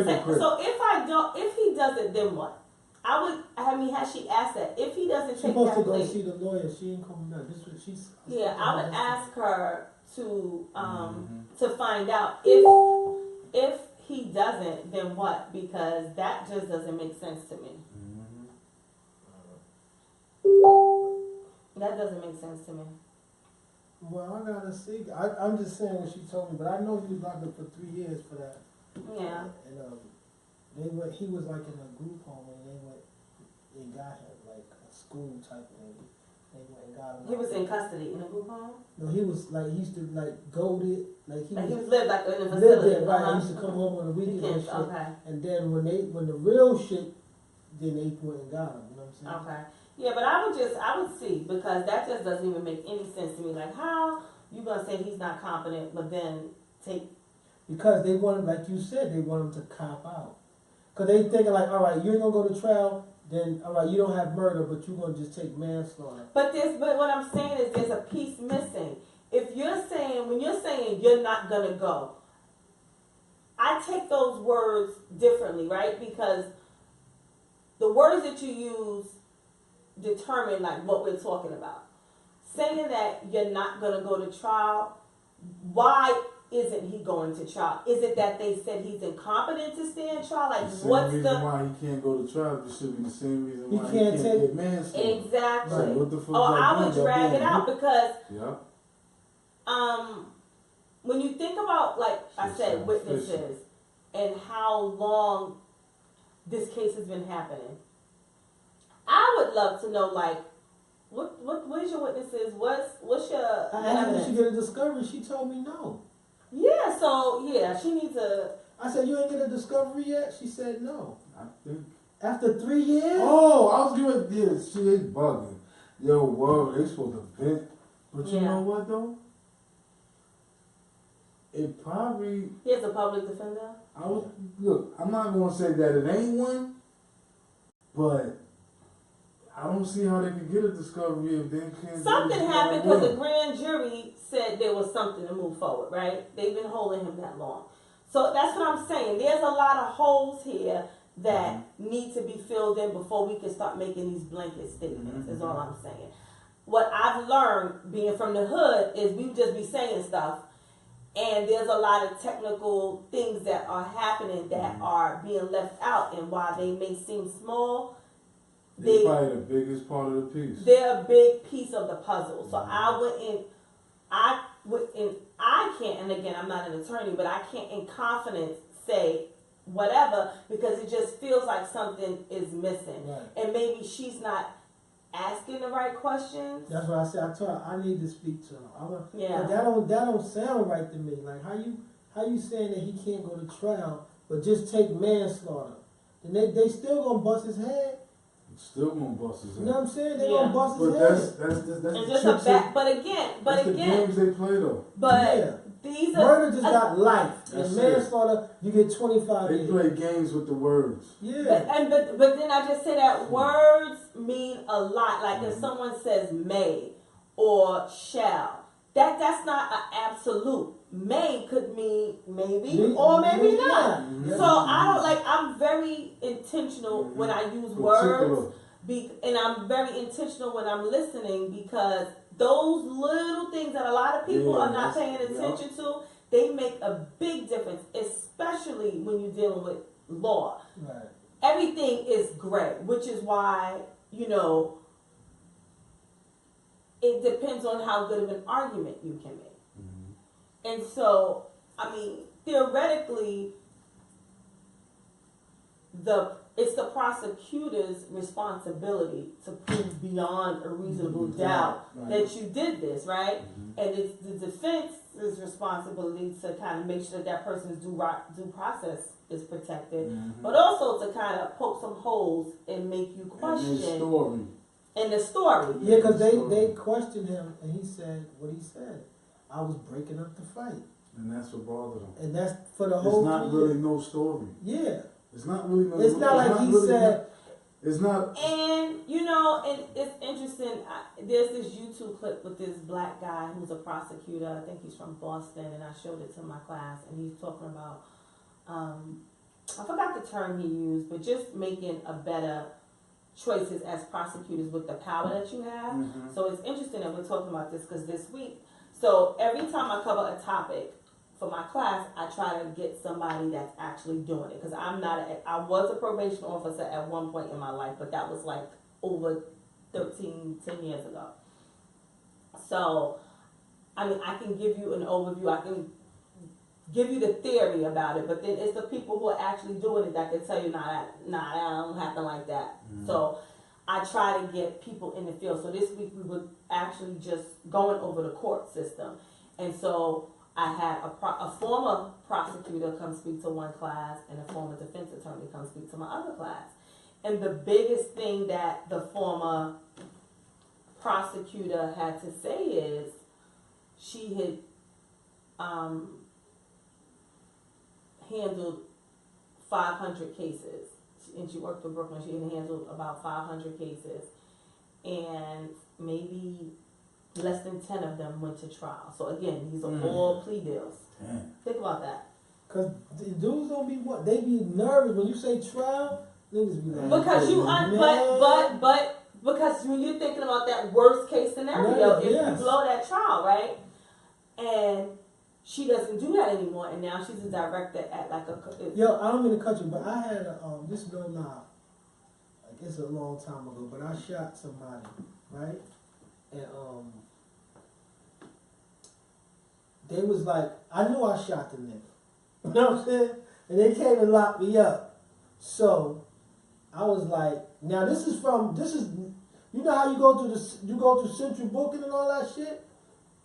he does it, then what? I mean, has she asked that? If he doesn't She's take supposed that to go plea, see the lawyer. She ain't coming back. This is what she's. yeah, I would ask her to find out if he doesn't, then what? Because that just doesn't make sense to me. That doesn't make sense to me. Well, I gotta see. I'm just saying what she told me, but I know he was locked up for 3 years for that. Yeah. And he was like in a group home, and they got him like a school type thing. They went and got him. He was in custody in a group home. No, he was like he used to like go to like he Like was he lived like in a lived facility. there, right? He used to come home on the weekends and shit. Okay. And then when the real shit, then they went and got him. You know what I'm saying? Okay. Yeah, but I would see, because that just doesn't even make any sense to me. Like, how you gonna say he's not competent, but then take? Because they want him, like you said, they want him to cop out. Because they thinking like, all right, you're gonna go to trial, then all right, you don't have murder, but you're gonna just take manslaughter. But what I'm saying is there's a piece missing. If you're saying, when you're saying you're not gonna go, I take those words differently, right? Because the words that you use determine like what we're talking about. Saying that you're not going to go to trial, why isn't he going to trial? Is it that they said he's incompetent to stand trial? Like, what's the reason why he can't go to trial? It should be the same reason why he can't take get manslaughter. Exactly. Right, what the fuck I would drag it out because when you think about, like I said, witnesses and how long this case has been happening, I would love to know, like, what is your witnesses? What's your I asked her if evidence? she get a discovery. She told me no. Yeah, so yeah, she needs to. I said, you ain't get a discovery yet? She said, no. I think. After 3 years? Oh, I was giving this. She ain't bugging. Yo, word, they supposed to vent. But you know what though? It probably. He has a public defender. Look. I'm not gonna say that it ain't one, but I don't see how they can get a discovery if they can't. Something happened because the grand jury said there was something to move forward, right? They've been holding him that long. So that's what I'm saying. There's a lot of holes here that need to be filled in before we can start making these blanket statements, is all I'm saying. What I've learned being from the hood is we just be saying stuff, and there's a lot of technical things that are happening that are being left out, and while they may seem small, they're probably the biggest part of the piece. They're a big piece of the puzzle. So I can't, and again, I'm not an attorney, but I can't in confidence say whatever because it just feels like something is missing. Right. And maybe she's not asking the right questions. That's what I said. I told her I need to speak to him. Yeah. But that don't sound right to me. Like how you saying that he can't go to trial, but just take manslaughter? Then they still gonna bust his head. Still gonna bust his head. You know what I'm saying? They gonna bust his head. That's and the just tricks but the games they play though. But these are murder just got life, That's and manslaughter you get 25 They years. play games with the words. Yeah. But then I just say that words mean a lot. Like if someone says may or shall, that's not an absolute. May could mean maybe or maybe not. Yeah. So I don't like. I'm very intentional when I use words, and I'm very intentional when I'm listening because those little things that a lot of people are not paying attention to, they make a big difference, especially when you're dealing with law. Right. Everything is gray, which is why, it depends on how good of an argument you can make. And so, theoretically, it's the prosecutor's responsibility to prove beyond a reasonable doubt that you did this, right? And it's the defense's responsibility to kind of make sure that person's due process is protected, but also to kind of poke some holes and make you question in the story. Yeah, because they questioned him, and he said what he said. I was breaking up the fight. And that's what bothered him. And that's for the whole. It's not really no story. Yeah. It's not really no. It's not like he said. It's not. And and it's interesting. There's this YouTube clip with this black guy who's a prosecutor. I think he's from Boston, and I showed it to my class, and he's talking about. I forgot the term he used, but just making a better choices as prosecutors with the power that you have. So it's interesting that we're talking about this because this week. So every time I cover a topic for my class, I try to get somebody that's actually doing it. Because I was a probation officer at one point in my life, but that was like over 10 years ago. So, I can give you an overview. I can give you the theory about it, but then it's the people who are actually doing it that can tell you, nah, that don't happen like that. So I try to get people in the field. So this week we were actually just going over the court system. And so I had a former prosecutor come speak to one class and a former defense attorney come speak to my other class. And the biggest thing that the former prosecutor had to say is she had handled 500 cases. And she worked for Brooklyn. She had handled about 500 cases, and maybe less than 10 of them went to trial. So again, these are all plea deals. Think about that. Cause the dudes don't be what they be nervous when you say trial. Niggas be like, because because when you're thinking about that worst case scenario, if you blow that trial, right, and she doesn't do that anymore, and now she's a director at like a. Yo, I don't mean to cut you, but I had this is no lie. Like it's a long time ago, but I shot somebody, right? And they was like, I knew I shot the nigga. You know what I'm saying? And they came and locked me up. So I was like, now this is you know how you go through central booking and all that shit?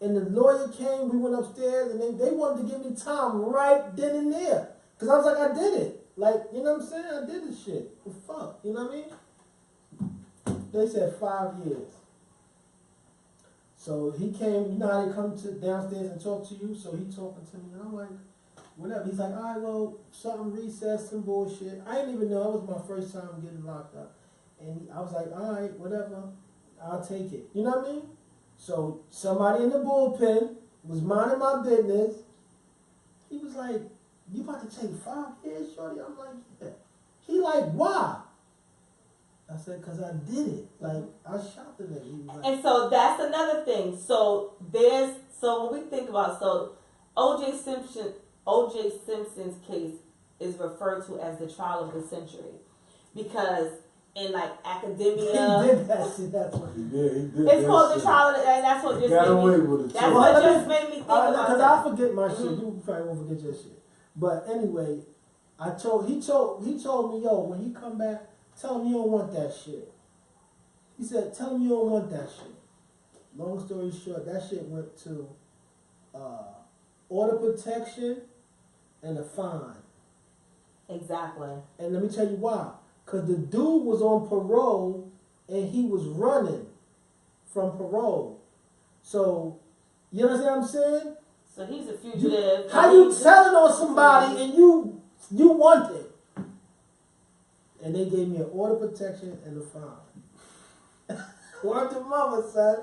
And the lawyer came, we went upstairs, and they wanted to give me time right then and there. Cause I was like, I did it. Like, you know what I'm saying? I did this shit. Well, fuck, you know what I mean? They said 5 years. So he came, you know how they come to downstairs and talk to you? So he talking to me, and I'm like, whatever. He's like, all right, well, something recess, some bullshit. I didn't even know. It was my first time getting locked up. And I was like, all right, whatever. I'll take it. You know what I mean? So somebody in the bullpen was minding my business. He was like, you about to take 5 years, shorty? I'm like, yeah. He like, why? I said, cause I did it. Like, I shot the nigga. He was like, And so that's another thing. So when we think about, O.J. Simpson's case is referred to as the trial of the century, because in like academia, he did that shit. That's what He did. it's called the trial, and that's what just Got made away me. with it. That's too. what just made me think about Cause that. I forget my shit. You probably won't forget your shit. But anyway, he told me, yo, when he come back, tell him you don't want that shit. He said, tell him you don't want that shit. Long story short, that shit went to order protection and a fine. Exactly. And let me tell you why. Because the dude was on parole and he was running from parole. So, you understand what I'm saying? So he's a fugitive. How you telling on somebody and you want it? And they gave me an order protection and a fine. Word to mama, son.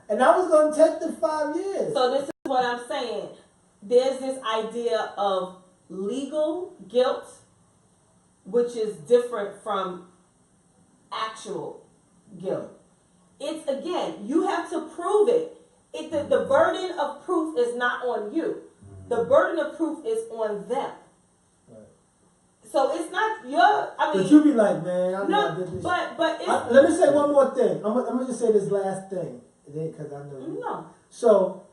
And I was going to take the 5 years. So this is what I'm saying. There's this idea of legal guilt, which is different from actual guilt. It's, again, you have to prove it. The burden of proof is not on you. The burden of proof is on them. Right. So it's not your, I mean. But you be like, man, I know no, I did this. but it's. Let me say one more thing. I'm going to just say this last thing. Because I know you. No. So,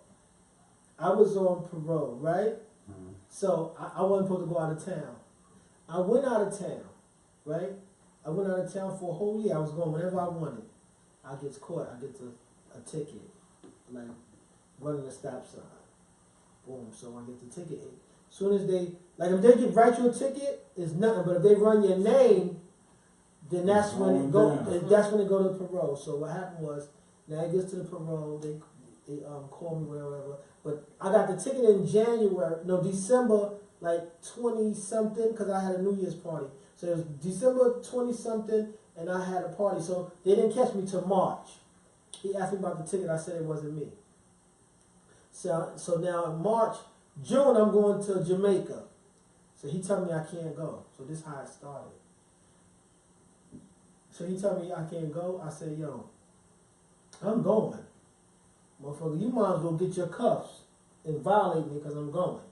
I was on parole, right? Mm-hmm. So, I wasn't supposed to go out of town. I went out of town, right? I went out of town for a whole year. I was going whenever I wanted. I get caught. I get a ticket. Like, running a stop sign. Boom. So, I get the ticket. As soon as they, like, if they can write you a ticket, it's nothing. But if they run your name, then that's when it go. That's when it go to parole. So, what happened was, now it gets to the parole, they call me, whatever. But I got the ticket in December, like 20-something, because I had a New Year's party. So it was December 20-something, and I had a party. So they didn't catch me till March. He asked me about the ticket, I said it wasn't me. So now in March, June, I'm going to Jamaica. So he told me I can't go. So this is how it started. So he told me I can't go. I said, yo, I'm going. Motherfucker, you might as well get your cuffs and violate me because I'm going.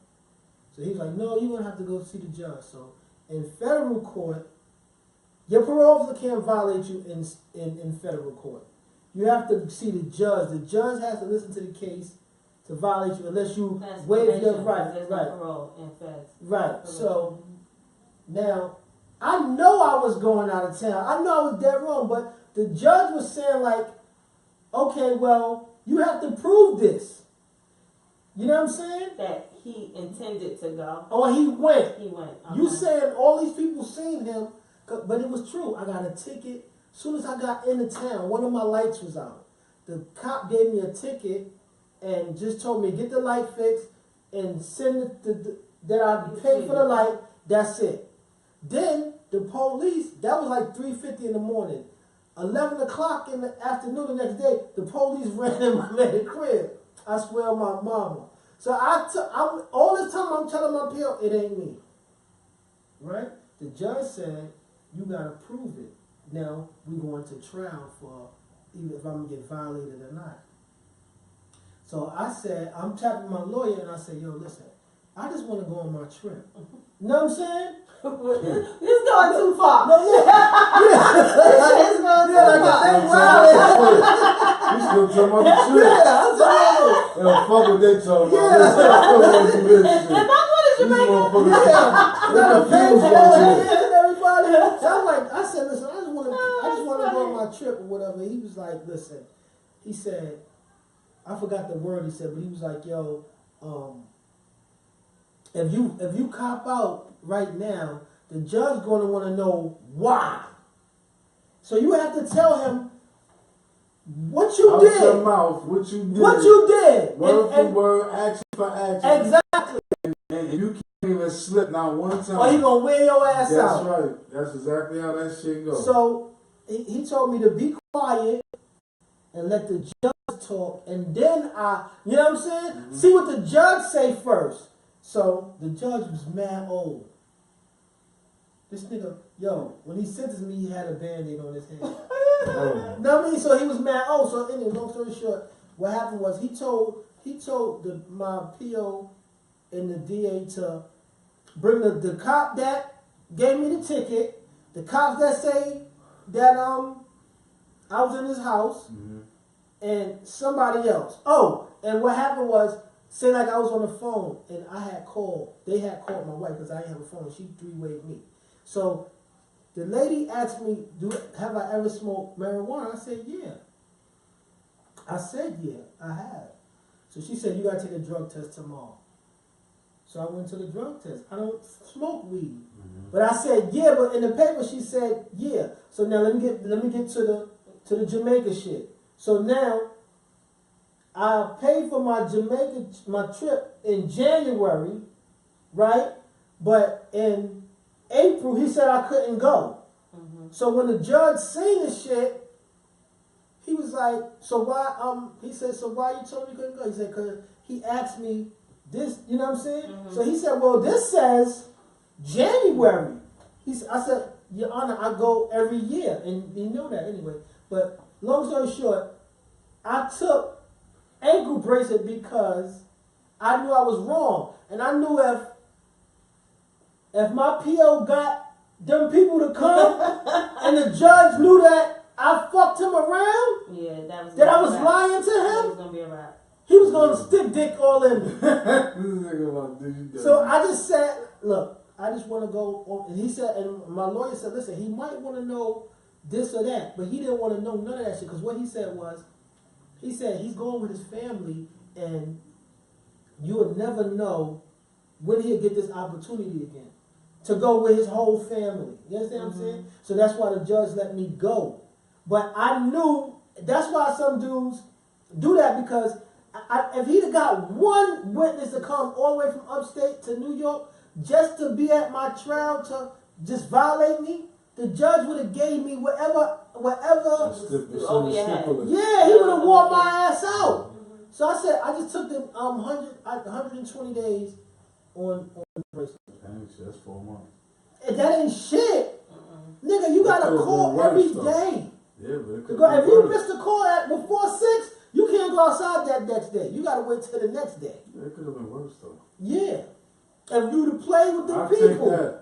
So he was like, no, you're going to have to go see the judge. So in federal court, your parole officer can't violate you in federal court. You have to see the judge. The judge has to listen to the case to violate you unless you waive your right. There's no parole in feds. Right. So now, I know I was going out of town. I know I was dead wrong, but the judge was saying like, okay, well, you have to prove this. You know what I'm saying? That he intended to go. Oh, he went. He went. Okay. You saying all these people seen him, but it was true. I got a ticket. As soon as I got into town, one of my lights was out. The cop gave me a ticket and just told me, get the light fixed and send that I paid for the light. That's it. Then the police, that was like 3:50 in the morning. 11 o'clock in the afternoon the next day, the police ran in my man's crib. I swear on my mama. So all this time I'm telling my people, it ain't me. Right? The judge said, you got to prove it. Now, we going to trial for even if I'm going to get violated or not. So I said, I'm tapping my lawyer and I said, yo, listen, I just want to go on my trip. You know what I'm saying? It's going too far. No, It's going too far. You still talking about the trip? Yeah, fuck what they talking about. If I'm going to Jamaica, everybody. So I'm like, I said, listen, I just want to go on my trip or whatever. He was like, listen, he said, I forgot the word he said, but he was like, yo, if you cop out right now, the judge gonna want to know why. So you have to tell him what you Out did. your mouth, what you did. What you did. Word for word, action for action. Exactly. And you can't even slip not one time. Or he gonna wear your ass out. That's right. That's exactly how that shit goes. So he told me to be quiet and let the judge talk, and then you know what I'm saying? Mm-hmm. See what the judge say first. So the judge was mad old. This nigga, when he sentenced me, he had a Band-Aid on his head. Know what I mean? So he was mad old. So anyway, long story short, what happened was he told my PO and the DA to bring the cop that gave me the ticket, the cops that say that I was in his house, and somebody else. Oh, and what happened was, say like I was on the phone and they had called my wife because I didn't have a phone. She three-wayed me. So the lady asked me, have I ever smoked marijuana? I said, yeah. I said, yeah, I have. So she said, you got to take a drug test tomorrow. So I went to the drug test. I don't smoke weed. But I said, yeah, but in the paper she said, yeah. So now let me get to the Jamaica shit. So now I paid for my trip in January, right? But in April he said I couldn't go. So when the judge seen the shit, he was like, so why he said, so why you told me you couldn't go? He said, cause he asked me this, you know what I'm saying? So he said, well, this says January. I said, Your Honor, I go every year, and you know that anyway. But long story short, I took ankle bracelet because I knew I was wrong, and I knew if my PO got them people to come, and the judge knew that I fucked him around, that I was lying to him, that was gonna be a wrap. He was gonna stick dick all in me. So I just said, look, I just want to go on. And he said, and my lawyer said, listen, he might want to know this or that, but he didn't want to know none of that shit, because what he said was, he said he's going with his family, and you would never know when he'll get this opportunity again to go with his whole family. You understand what I'm saying? So that's why the judge let me go. But I knew, that's why some dudes do that, because if he'd have got one witness to come all the way from upstate to New York just to be at my trial to just violate me, the judge would have gave me whatever. Yeah, he would have wore my ass out. So I said, I just took the 120 days on the bracelet. That's 4 months. And that ain't shit. Nigga, you got a call every day. Yeah, but if you missed a call before 6, you can't go outside that next day. You gotta wait till the next day. Yeah, it could have been worse though. Yeah. And you to play with them people.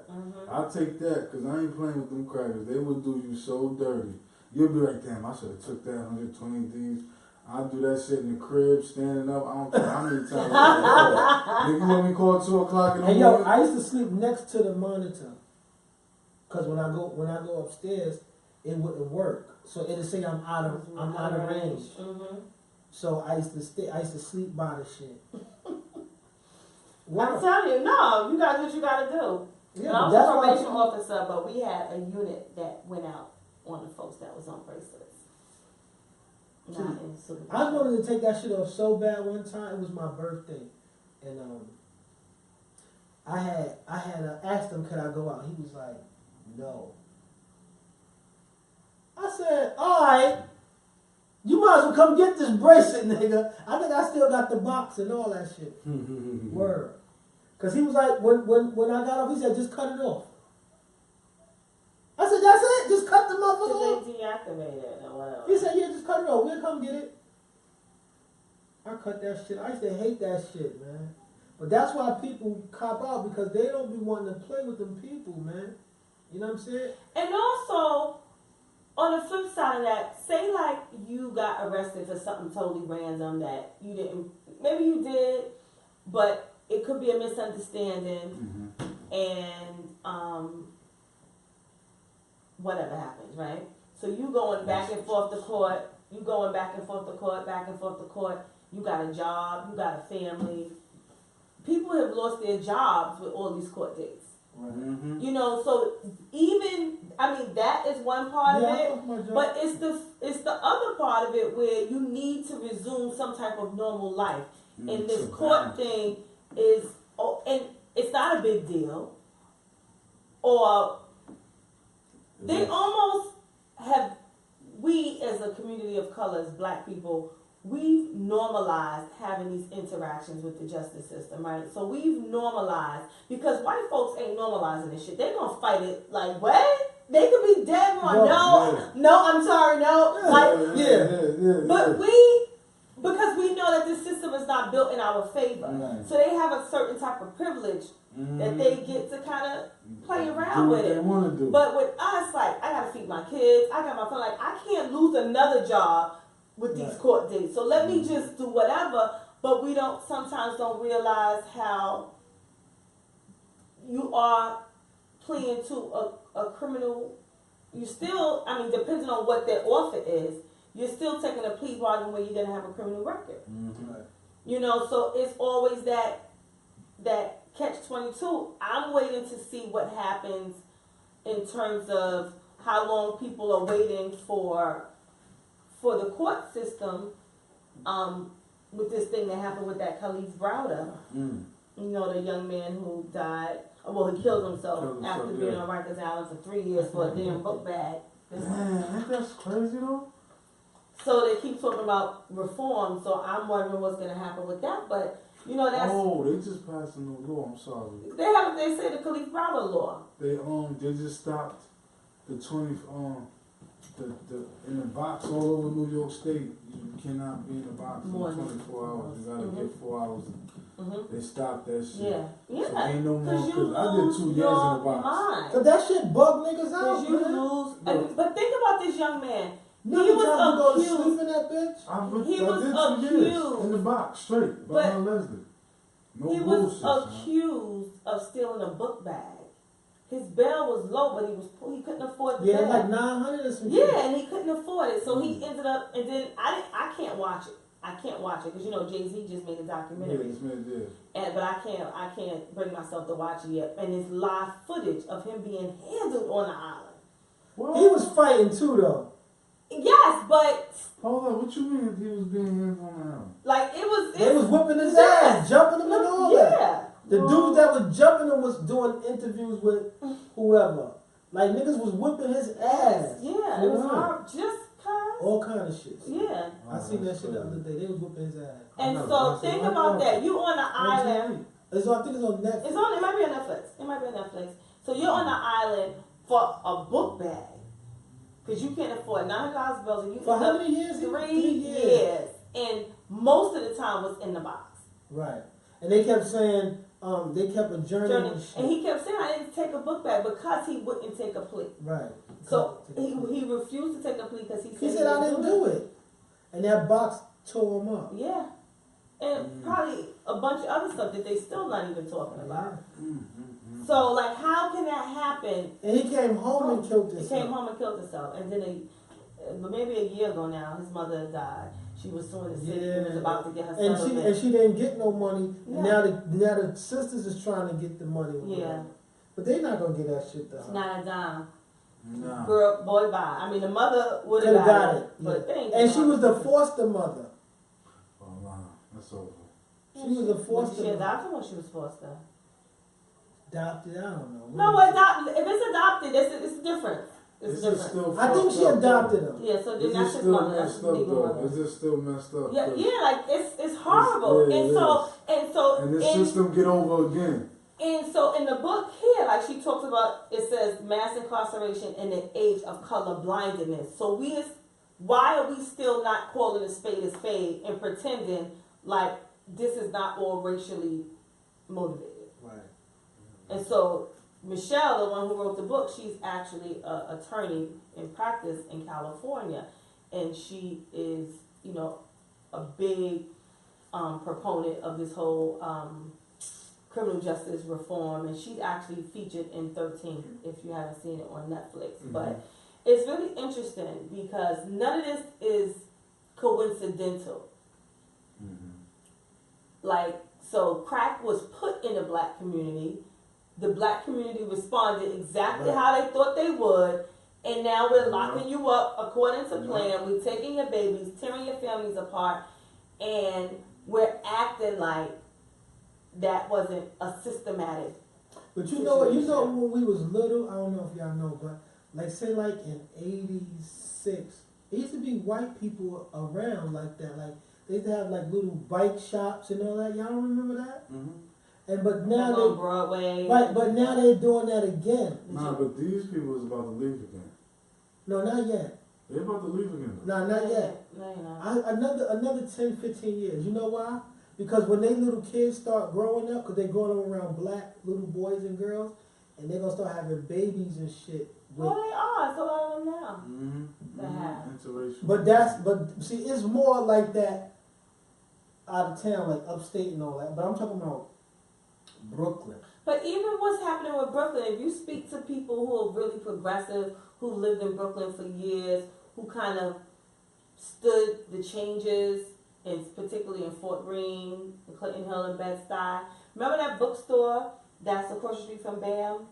I'll take that, because I ain't playing with them crackers. They would do you so dirty. You'll be like, damn, I should have took that 120 Ds. I'll do that shit in the crib, standing up. I don't care how many times I call. Nigga, let me call 2 o'clock in the morning. Yo, I used to sleep next to the monitor. Because when I go upstairs, it wouldn't work. So it'd say I'm out of range. So I used to sleep by the shit. I'm telling you, no, you gotta do what you gotta do. Yeah, I was a probation officer, but we had a unit that went out on the folks that was on bracelets. I wanted to take that shit off so bad one time. It was my birthday, and I had asked him, could I go out? He was like, no. I said, all right. You might as well come get this bracelet, nigga. I think I still got the box and all that shit. Word. Because he was like, when I got off, he said, just cut it off. I said, that's it? Just cut the motherfucker off? They deactivated it or whatever. He said, yeah, just cut it off. We'll come get it. I cut that shit. I used to hate that shit, man. But that's why people cop out, because they don't be wanting to play with them people, man. You know what I'm saying? And also, on the flip side of that, say like you got arrested for something totally random that you didn't, maybe you did, but it could be a misunderstanding, and whatever happens, right? So you going back and forth to court, back and forth to court, you got a job, you got a family, people have lost their jobs with all these court dates. Mm-hmm. You know, so even, I mean, that is one part Yeah, of I it, lost my job. but it's the other part of it where you need to resume some type of normal life. And this court thing is, and it's not a big deal, or they almost have, we as a community of color, as black people, we've normalized having these interactions with the justice system, right? So we've normalized, because white folks ain't normalizing this shit. They gonna fight it like, what? They could be dead on, no, I'm sorry, no. Like, but because we know that this system is not built in our favor. Right. So they have a certain type of privilege that they get to kind of play around with it. They want to do. But with us, like, I gotta feed my kids, I got my family, like, I can't lose another job with these court dates. So let me just do whatever, but we sometimes don't realize how you are pleading to a criminal. You still, I mean, depending on what their offer is, you're still taking a plea bargain where you're gonna have a criminal record. Mm-hmm. You know, so it's always that catch-22. I'm waiting to see what happens in terms of how long people are waiting for the court system, with this thing that happened with that Khalif Browder. Mm. You know, the young man who died, well, he killed himself after being on Rikers Island for 3 years for a damn book bag. Man, ain't that crazy though? So they keep talking about reform, so I'm wondering what's going to happen with that. But, you know, that's... Oh, they just passed a new law, I'm sorry. They say the Khalif Browder law. They just stopped the 20, in the box all over New York State. You cannot be in the box for 24 hours. You gotta get 4 hours. They stopped that shit. Yeah. So ain't no more, you cause I did 2 years in the box. Mind. Cause that shit bug niggas out, Cause you man. lose. But think about this young man. Niggas was trying to go to accused- sleep in that bitch. He was I did 2 years accused. in the box straight But behind Leslie. No He bullshit. was accused of stealing a book bag. His bail was low, but he couldn't afford the Yeah, bail. like 900 or some shit. Yeah, and he couldn't afford it, so he ended up. And then I can't watch it. I can't watch it because you know Jay-Z just made a documentary. But I can't bring myself to watch it yet. And it's live footage of him being handled on the island. What? He was fighting too, though. Yes, but Hold on, what you mean he was being hands on the island? like it was. They was whipping his ass, jumping him and all that. Yeah. The dudes that was jumping him was doing interviews with whoever. Like niggas was whipping his ass. Yeah, it was hard. Just cause. All kind of shit. Yeah. I seen that shit the other day. They was whipping his ass. And so think about that. You on the island. I think it's on Netflix. It might be on Netflix. It might be on Netflix. So you're on the island for a book bag. Because you can't afford $900 bills. And you For how many years? 3 years. And most of the time was in the box. Right. And they kept saying, they kept adjourning and shit. And he kept saying, I didn't take a book bag because he wouldn't take a plea. Right. So he refused to take a plea because he said I didn't do it. And that box tore him up. Yeah. And probably a bunch of other stuff that they still not even talking about. So, like, how can that happen? And he came home and killed himself. He came home and killed himself. And then, maybe a year ago now, his mother died. She was suing the city and was about to get her settlement. And she didn't get no money. Yeah. And now the sisters is trying to get the money. Yeah. But they not going to get that shit to her. It's not a dime. No. Girl, boy, bye. I mean, the mother would have got it. But Yeah. they ain't And got she was it. the foster mother. Oh, no. That's over. She was a foster She mother. adopted when she was foster. Adopted, I don't know. No, adopted. If it's adopted, it's different. It's different. Still I think she adopted him. Yeah, so then Is that's it his still mother. That's messed his up legal though? mother. Is it still messed up? Yeah, yeah, like it's horrible. Yeah, and it so And the system get over again. And so in the book here, like she talks about, it says mass incarceration in the age of color blindness. So why are we still not calling a spade and pretending like this is not all racially motivated? Right. And so Michelle, the one who wrote the book, she's actually an attorney in practice in California, and she is, a big proponent of this whole criminal justice reform, and she's actually featured in 13, if you haven't seen it on Netflix. Mm-hmm. But it's really interesting because none of this is coincidental. Mm-hmm. Like So crack was put in the black community. The black community responded exactly how they thought they would. And now we're locking you up according to plan. We're taking your babies, tearing your families apart, and we're acting like that wasn't a systematic. But you know what? You know when we was little, I don't know if y'all know, but like say like in '86, there used to be white people around like that. Like they used to have like little bike shops and all that. Y'all don't remember that? And but now on Broadway. Right, but now they're doing that again. Nah, but these people is about to leave again. No, not yet. They're about to leave again. No, not yet. No, you're not. Another 10, 15 years. You know why? Because when they little kids start growing up, because they're growing up around black little boys and girls, and they're going to start having babies and shit. Well, they are. It's a lot of them now. Interracial. But see, it's more like that out of town, like upstate and all that. But I'm talking about Brooklyn. But even what's happening with Brooklyn, if you speak to people who are really progressive, who lived in Brooklyn for years, who kind of stood the changes, and particularly in Fort Greene, Clinton Hill, and Bed-Stuy. Remember that bookstore that's across the street from BAM?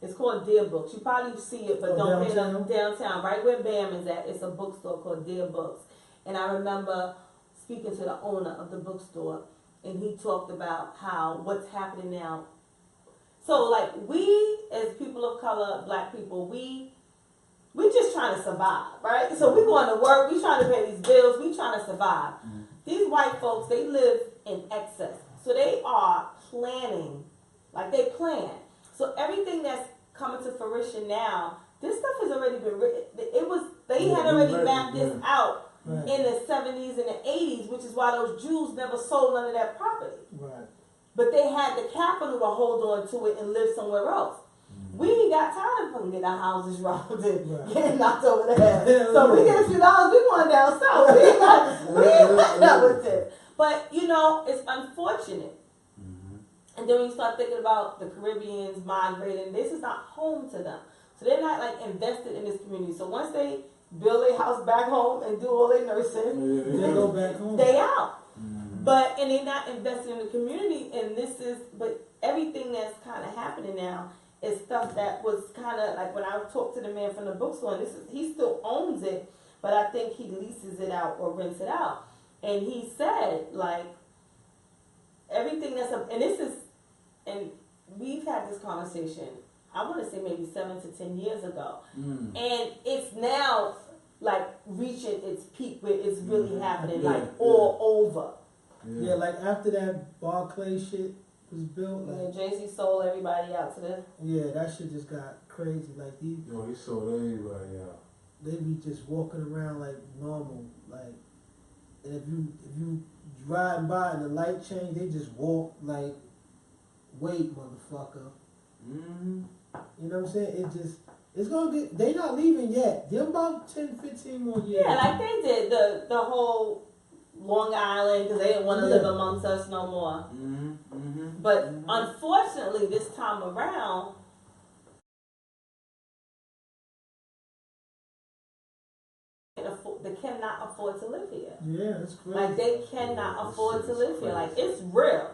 It's called Dear Books. You probably see it, but don't pay it downtown. Right where BAM is at, it's a bookstore called Dear Books. And I remember speaking to the owner of the bookstore, and he talked about how what's happening now. So, like, we as people of color, black people, we just trying to survive, right? So we going to work, we trying to pay these bills, we trying to survive. These white folks, they live in excess. So they are planning, like they plan. So everything that's coming to fruition now, this stuff has already been written. They had already mapped this out in the 70s and the 80s, which is why those Jews never sold none of that property. Right. But they had the capital to hold on to it and live somewhere else. We ain't got time to get our houses robbed and getting knocked over the head. So we get a few dollars, we going down south. We ain't got that with this. But, you know, it's unfortunate. And then when you start thinking about the Caribbeans migrating, this is not home to them. So they're not like invested in this community. So once they build their house back home and do all their nursing, they go back home. They out. And they're not invested in the community. And but everything that's kind of happening now is stuff that was kind of like when I talked to the man from the bookstore, and he still owns it, but I think he leases it out or rents it out. And he said, like, everything that's up, and we've had this conversation, I want to say maybe 7 to 10 years ago. And it's now like reaching its peak where it's really happening, all over. Yeah, like after that Barclay shit was built, like Jay-Z sold everybody out to the. Yeah, that shit just got crazy. Like he sold everybody out. They be just walking around like normal, like, and if you driving by and the light change, they just walk like, wait, motherfucker. You know what I'm saying? It's gonna be. They not leaving yet. Give about 10, 15 more years. Yeah, like they did the whole Long Island because they didn't want to live amongst us no more. But unfortunately, this time around, they cannot afford to live here. Yeah, that's crazy. Like they cannot afford to live here. Like it's real.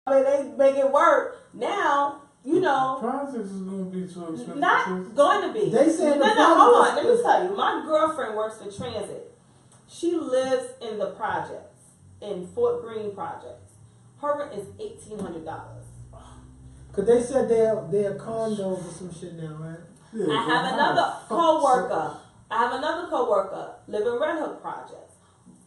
I mean, they make it work now. You know, projects is going to be too expensive. not going to be. They said no. Hold on. Let me tell you. My girlfriend works for transit. She lives in the projects, in Fort Greene projects. Her rent is $1,800. Cause they said they're condos or some shit now, right? Yeah, I have another coworker live in Red Hook projects.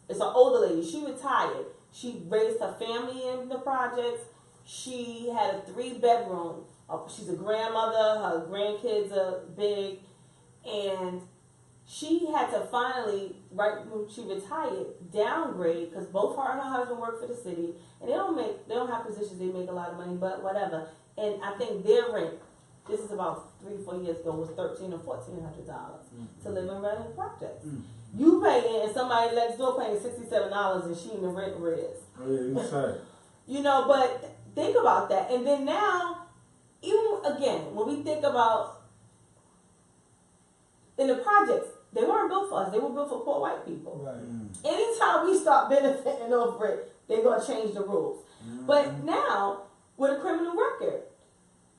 It's an older lady. She retired. She raised her family in the projects. She had a 3-bedroom. She's a grandmother. Her grandkids are big, and she had to finally, right when she retired, downgrade because both her and her husband work for the city, and they don't have positions. They make a lot of money, but whatever. And I think their rent, this is about 3-4 years ago, was $1,300 or $1,400 to live in Red Hook projects. You paying and somebody next door paying $67 and she in the rent arrears. Oh yeah, you said. You know, but think about that. And then now, even again, when we think about in the projects, They weren't built for us. They were built for poor white people. Right. Anytime we start benefiting over it, they're gonna change the rules. But now, with a criminal record,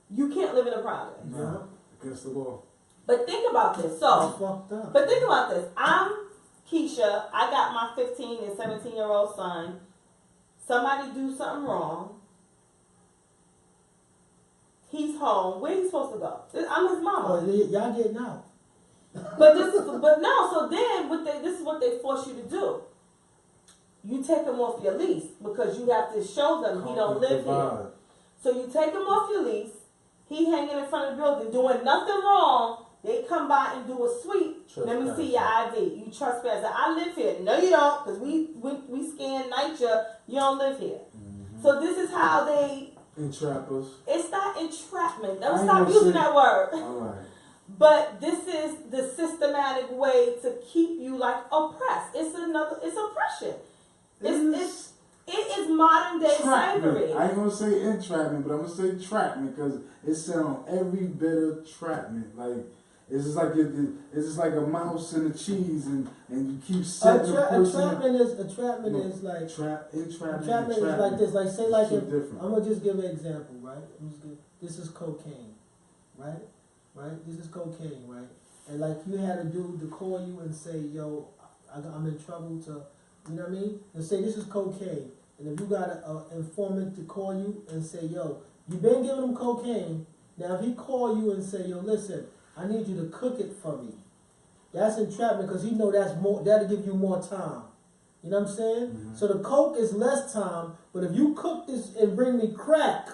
you can't live in a project. Yeah. Against the law. But think about this. That's So, fucked up. but think about this. I'm Kisha. I got my 15 and 17-year-old son. Somebody do something wrong. He's home. Where he supposed to go? I'm his mama. Oh, y'all getting out. But no. So then, this is what they force you to do. You take him off your lease because you have to show them he don't live here. So you take him off your lease. He hanging in front of the building doing nothing wrong. They come by and do a sweep. Let me see your ID. You trespasser. I live here. No, you don't, because we scan NYCHA. You don't live here. So this is how they entrap us. It's not entrapment. Don't stop using that word. All right. But this is the systematic way to keep you like oppressed. It's oppression. It is modern day slavery. I ain't gonna say entrapment, but I'm gonna say trapment because it sounds every bit of trapment. Like it's just like a mouse and a cheese, and you keep setting the person. Entrapment is like entrapment is like this. Like say like if, I'm gonna just give an example, right? This is cocaine, right? Right? This is cocaine, right? And like you had a dude to call you and say, yo, I'm in trouble to. You know what I mean? And say this is cocaine. And if you got an informant to call you and say, yo, you been giving him cocaine. Now if he call you and say, yo, listen, I need you to cook it for me. That's entrapment because he know that'll give you more time. You know what I'm saying? Mm-hmm. So the coke is less time, but if you cook this and bring me crack,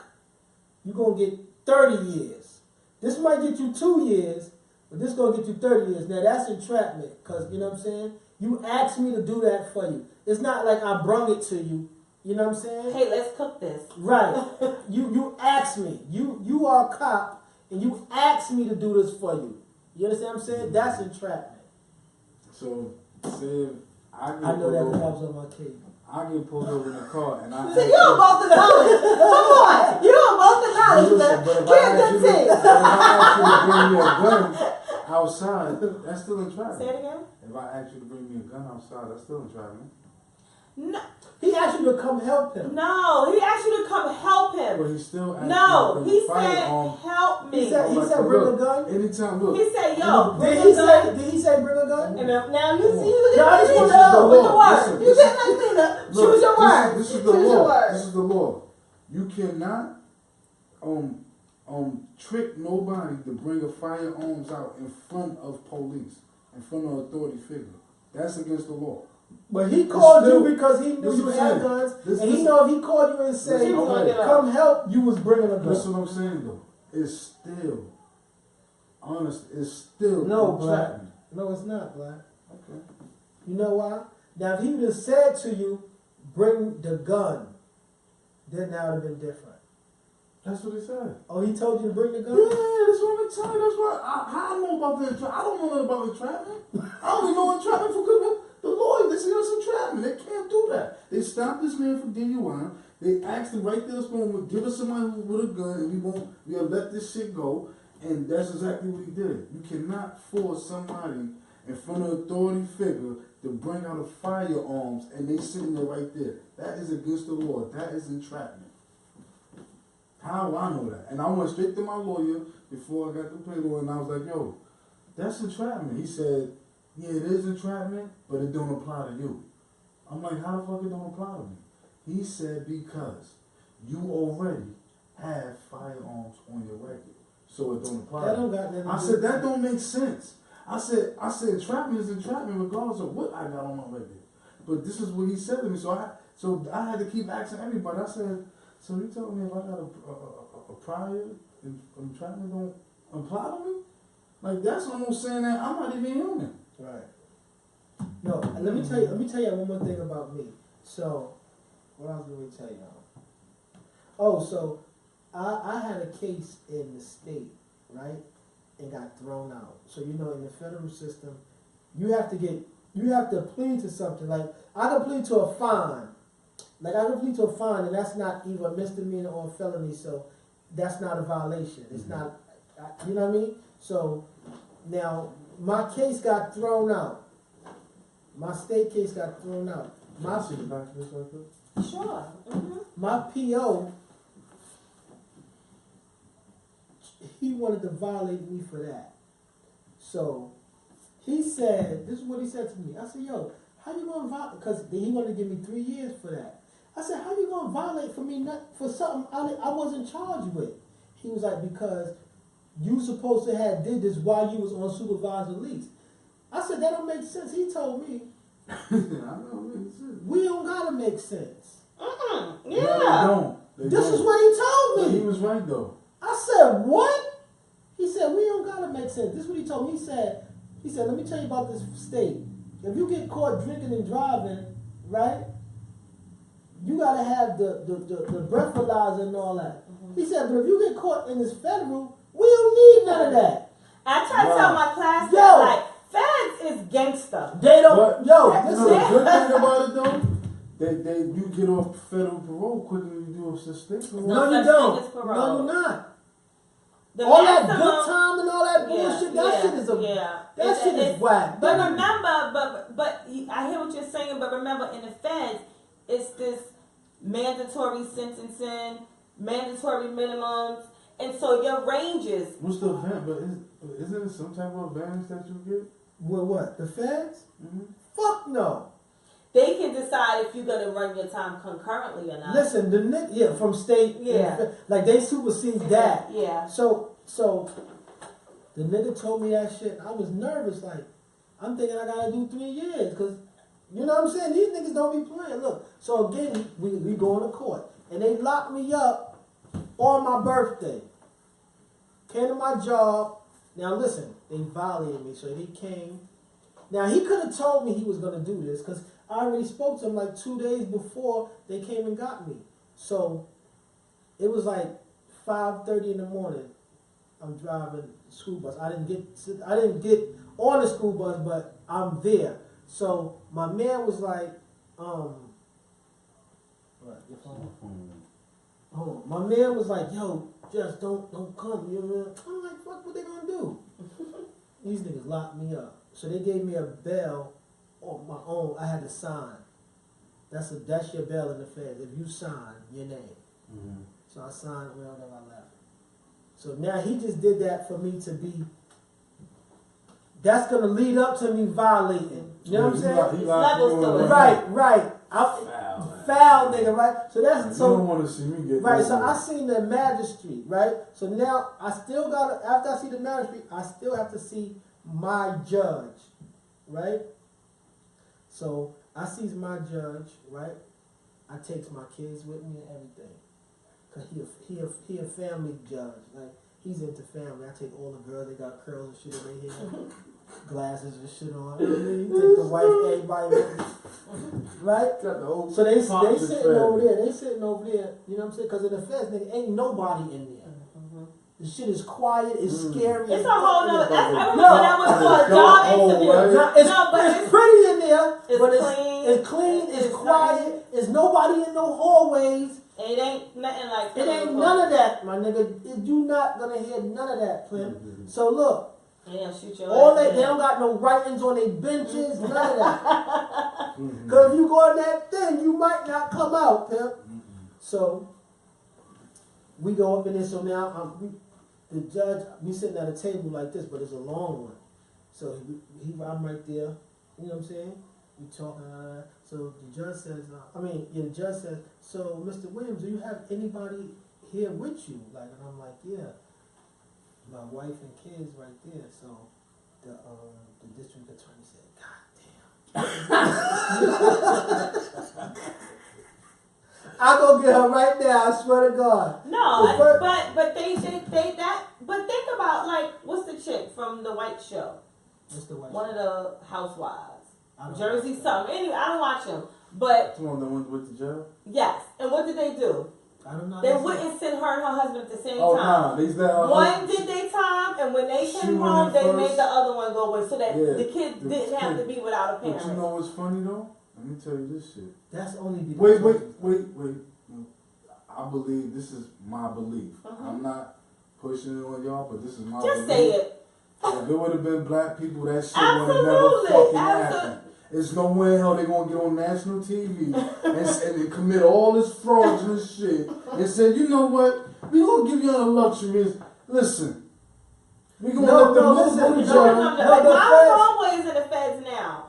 you're going to get 30 years. This might get you 2 years, but this is going to get you 30 years. Now that's entrapment because, you know what I'm saying? You asked me to do that for you. It's not like I brung it to you. You know what I'm saying? Hey, let's cook this. Right. You asked me. You are a cop, and you asked me to do this for you. You understand what I'm saying? That's entrapment. So, say I know that helps on my case. I get pulled over in the car, and I. So you on both the knowledge. Come on. You on both the knowledge. But if I ask you to bring me a gun outside, that's still entrapment. Say it again. If I ask you to bring me a gun outside, that's still entrapment. No. He asked you to come help him. No, he asked you to come help him. But he still asked no, you he to said, help me. He said bring a gun? Anytime, look. He said, yo, did he say bring a gun? And now you see, look I at just want Lena to with the word. You didn't like Lena. Choose your word. This is the law. This is the law. You cannot trick nobody to bring a firearms out in front of police, in front of authority figure. That's against the law. But he called you because he knew you had guns, and he know if he called you and said, come help, you was bringing a gun. That's what I'm saying, though. It's still, honest, it's still no, Black. No, it's not, Black. Okay. You know why? Now, if he would have said to you, bring the gun, then that would have been different. That's what he said. Oh, he told you to bring the gun? Yeah, that's what I'm telling you. That's what how I know about the entrapment. I don't know nothing about entrapment. I only know entrapment for good. The lawyer, this is entrapment. They can't do that. They stopped this man from DUI. They asked him right there, give us somebody with a gun, and we'll let this shit go. And that's exactly what he did. You cannot force somebody in front of an authority figure to bring out a firearms, and they sitting there right there. That is against the law. That is entrapment. How I know that? And I went straight to my lawyer before I got the paper, and I was like, yo, that's entrapment. He said, yeah, it is entrapment, but it don't apply to you. I'm like, how the fuck it don't apply to me? He said, because you already have firearms on your record, so it don't apply to you. I said, that don't make sense. I said, entrapment is entrapment regardless of what I got on my record. But this is what he said to me, so I had to keep asking everybody. I said, so you telling me if I got a prior entrapment don't apply to me? Like, that's almost saying that I'm not even human. Right. No, let me tell you one more thing about me. So, what else let me tell y'all? Oh, so I had a case in the state, right, and got thrown out. So in the federal system, you have to plead to something. Like I can plead to a fine. And that's not either a misdemeanor or a felony. So that's not a violation. It's not. You know what I mean? So now my case got thrown out. My state case got thrown out. My See the back of this right there? Sure. Mm-hmm. my PO, he wanted to violate me for that. So he said, this is what he said to me. I said, yo, how you gonna violate? Because he wanted to give me 3 years for that. I said, how you gonna violate for me for something I wasn't charged with? He was like, because you supposed to have did this while you was on supervised release. I said, that don't make sense. He told me, I know, it makes sense. we don't gotta make sense. Mm-mm. No, Yeah. they don't. They This don't. is what he But told he me. was right though. I said, what? He said, we don't gotta make sense. This is what he told me. He said, let me tell you about this state. If you get caught drinking and driving, right, you gotta have the breathalyzer and all that. He said, but if you get caught in this federal, we don't need none of that. I try to tell my class Yo. that, like, feds is gangster. They don't, But, yo, you know the listen. good thing about it though? You get off federal parole quicker than you do off state parole. No, you such thing don't. as parole. No, you're not. The All that maximum- good time and all that bullshit, that shit is that shit is whack. But remember, but I hear what you're saying. But remember, in the feds, it's this mandatory sentencing, mandatory minimums, and so your ranges. What's the event? But isn't it some type of advantage that you get? With what? The feds? Mm-hmm. Fuck no. They can decide if you're gonna run your time concurrently or not. Listen, the nigga, from state, Yeah. like they supersede that. Yeah. So the nigga told me that shit. I was nervous. Like, I'm thinking I gotta do 3 years, cause you know what I'm saying. These niggas don't be playing. Look. So again, we going to court, and they locked me up on my birthday. Came to my job. Now listen, they violated me, so they came. Now he could have told me he was gonna do this, cause I already spoke to him like 2 days before they came and got me. So it was like 5:30 in the morning. I'm driving the school bus. I didn't get on the school bus, but I'm there. So my man was like, what? Your phone? Oh, my man was like, yo, just don't come. You know? I'm like, fuck, what they gonna do? These niggas locked me up. So they gave me a bail on my own. I had to sign. That's your bail in the Fed. If you sign your name. Mm-hmm. So I signed wherever I left. So now he just did that for me to be. That's gonna lead up to me violating. You know what I'm saying? He locked you levels in. to it. Right. Foul nigga, right? So that's You so. don't want to see me get Right, over so it. I seen the magistrate, right? So now I still got after I see the magistrate, I still have to see my judge, right? So I sees my judge, right? I takes my kids with me and everything, cause he a family judge, like he's into family. I take all the girls, they got curls and shit in their hair, glasses and shit on. You know what I mean? He take the wife, everybody with me, right? Got the old So they pop sitting the over fed. there. They sitting over there. You know what I'm saying? Because in the feds, nigga, ain't nobody in there. The shit is quiet. It's scary. It's a whole nother. I remember No. that was for a Go job home, interview. right? Now, it's, No, but it's pretty in there, it's but clean. it's clean. It's It's quiet. It's nobody in no hallways. It ain't nothing like. It ain't none of that, my nigga. You not gonna hear none of that, Clem. So look, Yeah, shoot your all ass they down. don't got no writings on their benches, none of that. Mhm. Cause if you go in that thing, you might not come out, pimp. So we go up in there. So now the judge, we sitting at a table like this, but it's a long one. So I'm right there. You know what I'm saying? We talking. So the judge says, the judge says, so Mr. Williams, do you have anybody here with you? Like, and I'm like, yeah, my wife and kids right there. So the district attorney said, God damn. I go get her right now. I swear to God. No, The first- but they that. But think about, like, what's the chick from the White Show? Mr. White. One of the housewives, I don't Jersey know. something. Anyway, I don't watch them, but Come on, that went with the jail? yes. And what did they do? I don't know. They wouldn't send her and her husband at the same Oh, time. nah. They let her One did their time, and when they She came went home, in they first. made the other one go away, so that Yeah, the kid the didn't have to kid. be without a But parent. you know what's funny though? Let me tell you this shit. That's only because. Wait. I believe this is my belief. Uh-huh. I'm not pushing it on y'all, but this is my Just belief. say it. If it would have been black people, that shit would have never fucking happened. There's no way in hell they gonna get on national TV and commit all this fraudulent shit and say, you know what, we gonna give you a luxury. Listen, we gonna let them go to jail. My homeboy is in the feds now,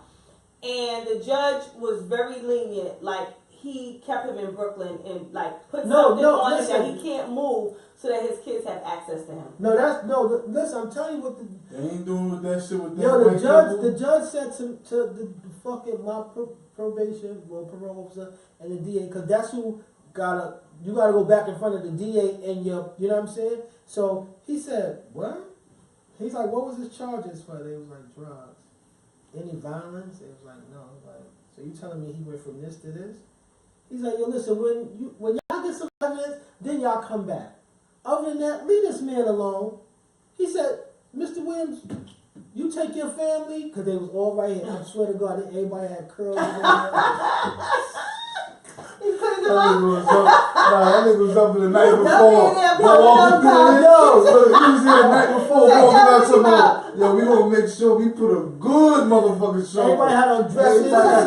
and the judge was very lenient. Like he kept him in Brooklyn and like put something on him that he can't move, so that his kids have access to him. Listen, I'm telling you what they ain't doing with that shit with that. The judge said to the fucking my probation, parole officer, and the DA, because that's who you gotta go back in front of the DA and you know what I'm saying? So he said, what? He's like, what was his charges for? They was like drugs. Any violence? It was like, no. Like, so you telling me he went from this to this? He's like, yo, listen, when y'all get some evidence, then y'all come back. Other than that, leave this man alone. He said, Mr. Williams, you take your family, because they was all right here. I swear to God, everybody had curls. He cleaned them That up. nigga was up the night before. He was here the night before walking out to the, yo, we gonna make sure we put a good motherfucking show. Everybody had on dresses, like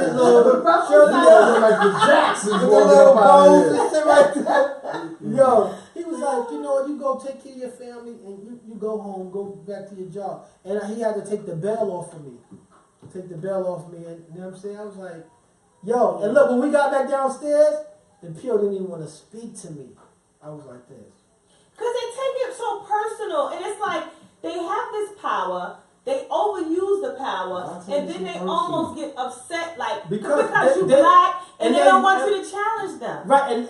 the Jacksons walking up out of here. Right there. Yo, he was like, you know what, you go take care of your family and you go home, go back to your job. And he had to take the bail off of me. And you know what I'm saying? I was like, yo, and look, when we got back downstairs, the PO didn't even want to speak to me. I was like this. Because they take it so personal, and it's like they have this power, they overuse the power, and then they almost get upset, like because you're black, and they don't want you to challenge them. Right, and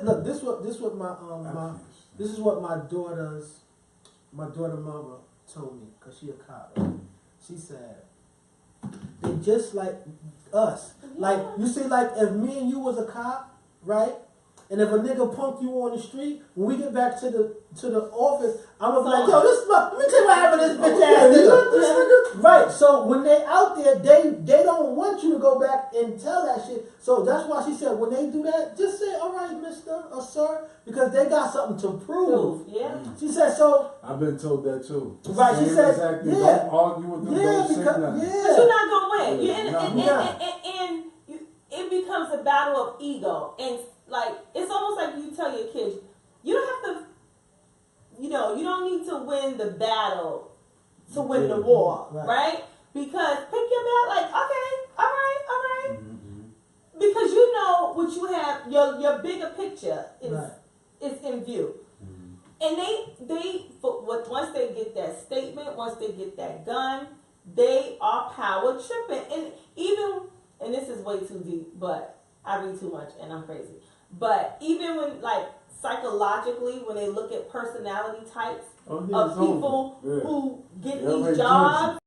look, this is what my daughter's mother told me, because she a cop. Right? She said, they just like us. Like, you see, like, if me and you was a cop, right? And if a nigga punked you on the street, when we get back to the office, I'm gonna be like, yo, let me tell you what happened to this bitch ass nigga. Right, so when they out there, they don't want you to go back and tell that shit. So that's why she said, when they do that, just say, all right, mister or sir, because they got something to prove. Yeah. She said, so. I've been told that too. Right, she said, exactly, yeah. Don't argue with them, don't say nothing. But you're not gonna win. And it becomes a battle of ego. And like, it's almost like you tell your kids, you don't have to, you don't need to win the battle to win the war, right? Because pick your battle, like, okay, all right. Mm-hmm. Because you know what you have, your bigger picture is in view. Mm-hmm. And they once they get that statement, once they get that gun, they are power tripping. And this is way too deep, but I read too much and I'm crazy. But even when, like, psychologically, when they look at personality types of people who get these jobs,